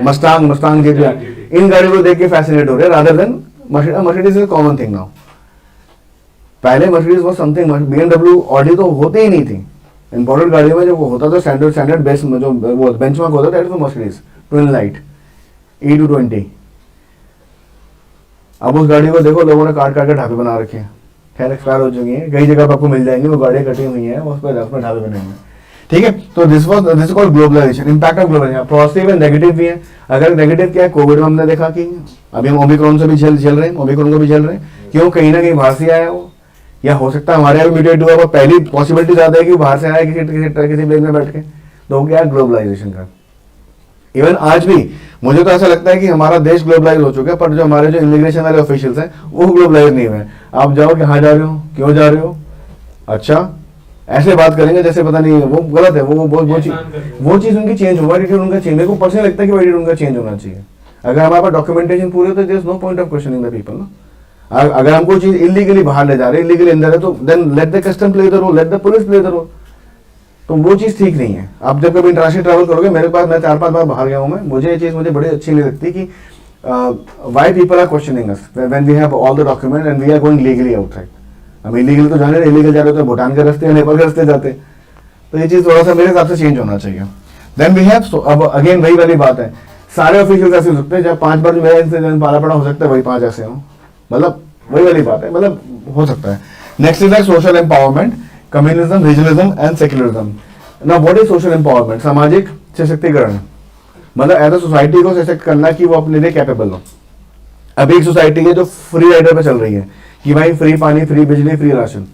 मस्टांग GT, इन गाड़ियों को देख के फैसिनेट हो रहे rather than Mercedes is common thing now. पहले Mercedes was something, BMW, Audi तो होते ही नहीं थी। इंपोर्टेड गाड़ियों में जो होता था स्टैंडर्ड बेस में, जो वो बेंचमार्क होता था, that was Mercedes twin light E220। अब उस गाड़ी को देखो, लोगों ने काट के ढाबे बना रखे हैं, खैर एक्सपायर हो चुकी हैं, कई जगह पर आपको मिल जाएंगी वो गाड़ियां कटी हुई हैं, उस पर ढाबे बने हुए हैं। ठीक है। तो this called globalization, impact of globalization. Positive and negative भी है। अगर नेगेटिव क्या है, कोविड में हमने देखा कि अभी हम ओमिक्रॉन से भी झेल रहे हैं, ओमिक्रॉन को भी झेल रहे हैं। क्यों? कहीं ना कहीं बाहर से आया वो, या हो सकता है हमारे यहाँ भी म्यूटेट हुआ, पहली पॉसिबिलिटी ज्यादा है कि बाहर से आया किसी प्लेन में बैठ के। तो हो गया ग्लोबलाइजेशन का। इवन आज भी मुझे तो ऐसा लगता है कि हमारा देश ग्लोबलाइज हो चुका है, पर जो हमारे जो इमिग्रेशन वाले ऑफिशियल्स हैं वो ग्लोबलाइज नहीं हुए। आप जाओ, कहाँ जा रहे हो, क्यों जा रहे हो, अच्छा ऐसे बात करेंगे जैसे पता नहीं, वो गलत है। वो चीज एहसान कर रहे हैं। वो चीज उनकी चेंज हो, एटीट्यूड उनका चेंज, मेरे को पर्सनली लगता है कि वो एटीट्यूड उनका चेंज होना चाहिए। अगर हमारे पास डॉक्यूमेंटेशन पूरी हो तो there is no point of questioning the people ना। अगर हम कोई चीज इलीगली बाहर ले जा रहे हैं, इलीगली अंदर है, तो then let the custom play the role, let the police play the role. तो वो चीज ठीक नहीं है। आप जब कभी इंटरनेशनल ट्रैवल करोगे, मेरे पास, मैं 4-5 बार बाहर गया हूँ मैं, मुझे ये चीज मुझे बड़ी अच्छी नहीं लगती कि why people are questioning us when we have all the document and we are going legally outside. हम इलीगल तो जाने, इलीगल जा रहे हो तो भूटान के रास्ते या नेपाल के रास्ते जाते। तो ये चीज थोड़ा सा मेरे हिसाब से चेंज होना चाहिए। देन वी हैव, अब अगेन वही वाली बात है, सारे ऑफिशियल ऐसे हो सकते हैं, जब 5 बार मेरा इंसिडेंट पाला पड़ा हो सकता है, वही 5 ऐसे हो, मतलब वही वाली बात है, मतलब हो सकता है। Next is like social empowerment, communism, regionalism and secularism. Now what is social empowerment? सामाजिक सशक्तिकरण, मतलब एज अ सोसाइटी को सशक्त करना कि वो अपने लिए कैपेबल हो। अभी एक सोसाइटी है जो फ्री राइडर पे चल रही है कि भाई फ्री पानी, फ्री बिजली, फ्री राशन।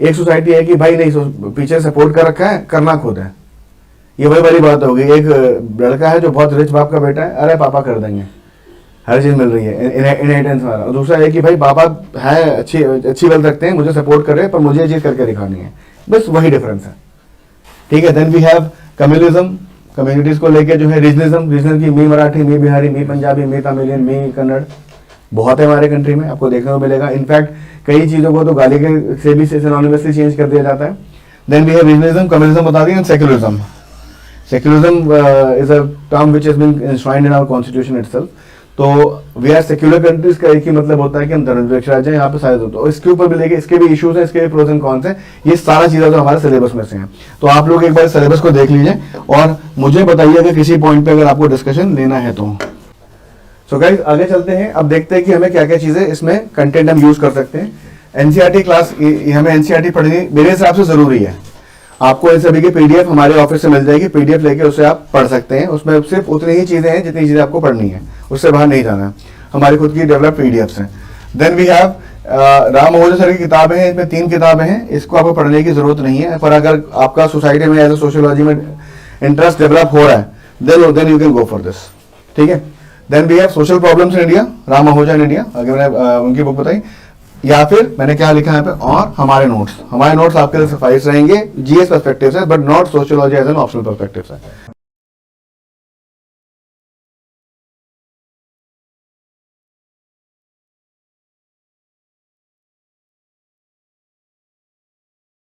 एक सोसाइटी है कि भाई नहीं, पीछे सपोर्ट कर रखा है, करना खुद है। ये वही वाली बात होगी। एक लड़का है जो बहुत रिच बाप का बेटा है, अरे पापा कर देंगे, हर चीज मिल रही है, इनहेरिटेंस वाला। और दूसरा है कि भाई पापा है, अच्छी वेल्थ रखते हैं, मुझे सपोर्ट कर रहे हैं, पर मुझे ये चीज करके दिखानी है। बस वही डिफरेंस है, ठीक है। Then we have communism, communities को लेके जो है रीजनलिज्म, रीजनल की मी मराठी, मी बिहारी, मी पंजाबी, मी तमिलियन, मी कन्नड़, बहुत है हमारे कंट्री में, आपको देखने को मिलेगा। इनफैक्ट कई चीजों को तो गाली के से भी सिनोनिमसली चेंज कर दिया जाता है। Then we have regionalism, communism बता दिया, and secularism. Secularism is a term which has been enshrined in our constitution itself. तो वी आर सेक्युलर कंट्रीज का एक ही मतलब होता है कि हम धर्मनिरपेक्ष राज्य हैं, यहाँ पे सारे होते हैं। और इसके ऊपर भी लेके इसके भी इश्यूज हैं, इसके भी प्रोज एंड कॉन्स हैं। ये सारा चीजें तो हमारे सिलेबस में से हैं। तो आप लोग एक बार सिलेबस को देख लीजिए और मुझे बताइए अगर किसी पॉइंट पे अगर आपको डिस्कशन लेना है तो। सो गाइस आगे चलते हैं, अब देखते हैं कि हमें क्या क्या चीजें इसमें कंटेंट हम यूज कर सकते हैं। एनसीईआरटी क्लास, हमें एनसीईआरटी पढ़नी मेरे हिसाब से जरूरी है। आपको इन सभी की पीडीएफ हमारे ऑफिस से मिल जाएगी, पीडीएफ लेके उससे आप पढ़ सकते हैं। उसमें सिर्फ उतनी ही चीजें हैं जितनी चीजें आपको पढ़नी है, उससे बाहर नहीं जाना है। हमारी खुद की डेवलप पीडीएफ्स हैं। देन वी हैव राम महोदय सर की किताबें हैं, इसमें 3 किताबें हैं, इसको आपको पढ़ने की जरूरत नहीं है। पर अगर आपका सोसाइटी में एज ए सोशियोलॉजी में इंटरेस्ट डेवलप हो रहा है, then you can go for this, ठीक है। Then we have social problems in India, Ram महोदय इन इंडिया, अगर मैंने उनकी बुक बताई, या फिर मैंने क्या लिखा है यहाँ पे, और हमारे नोट्स आपके लिए सफाइस रहेंगे जीएस पर्सपेक्टिव से, but not sociology as an optional perspective से।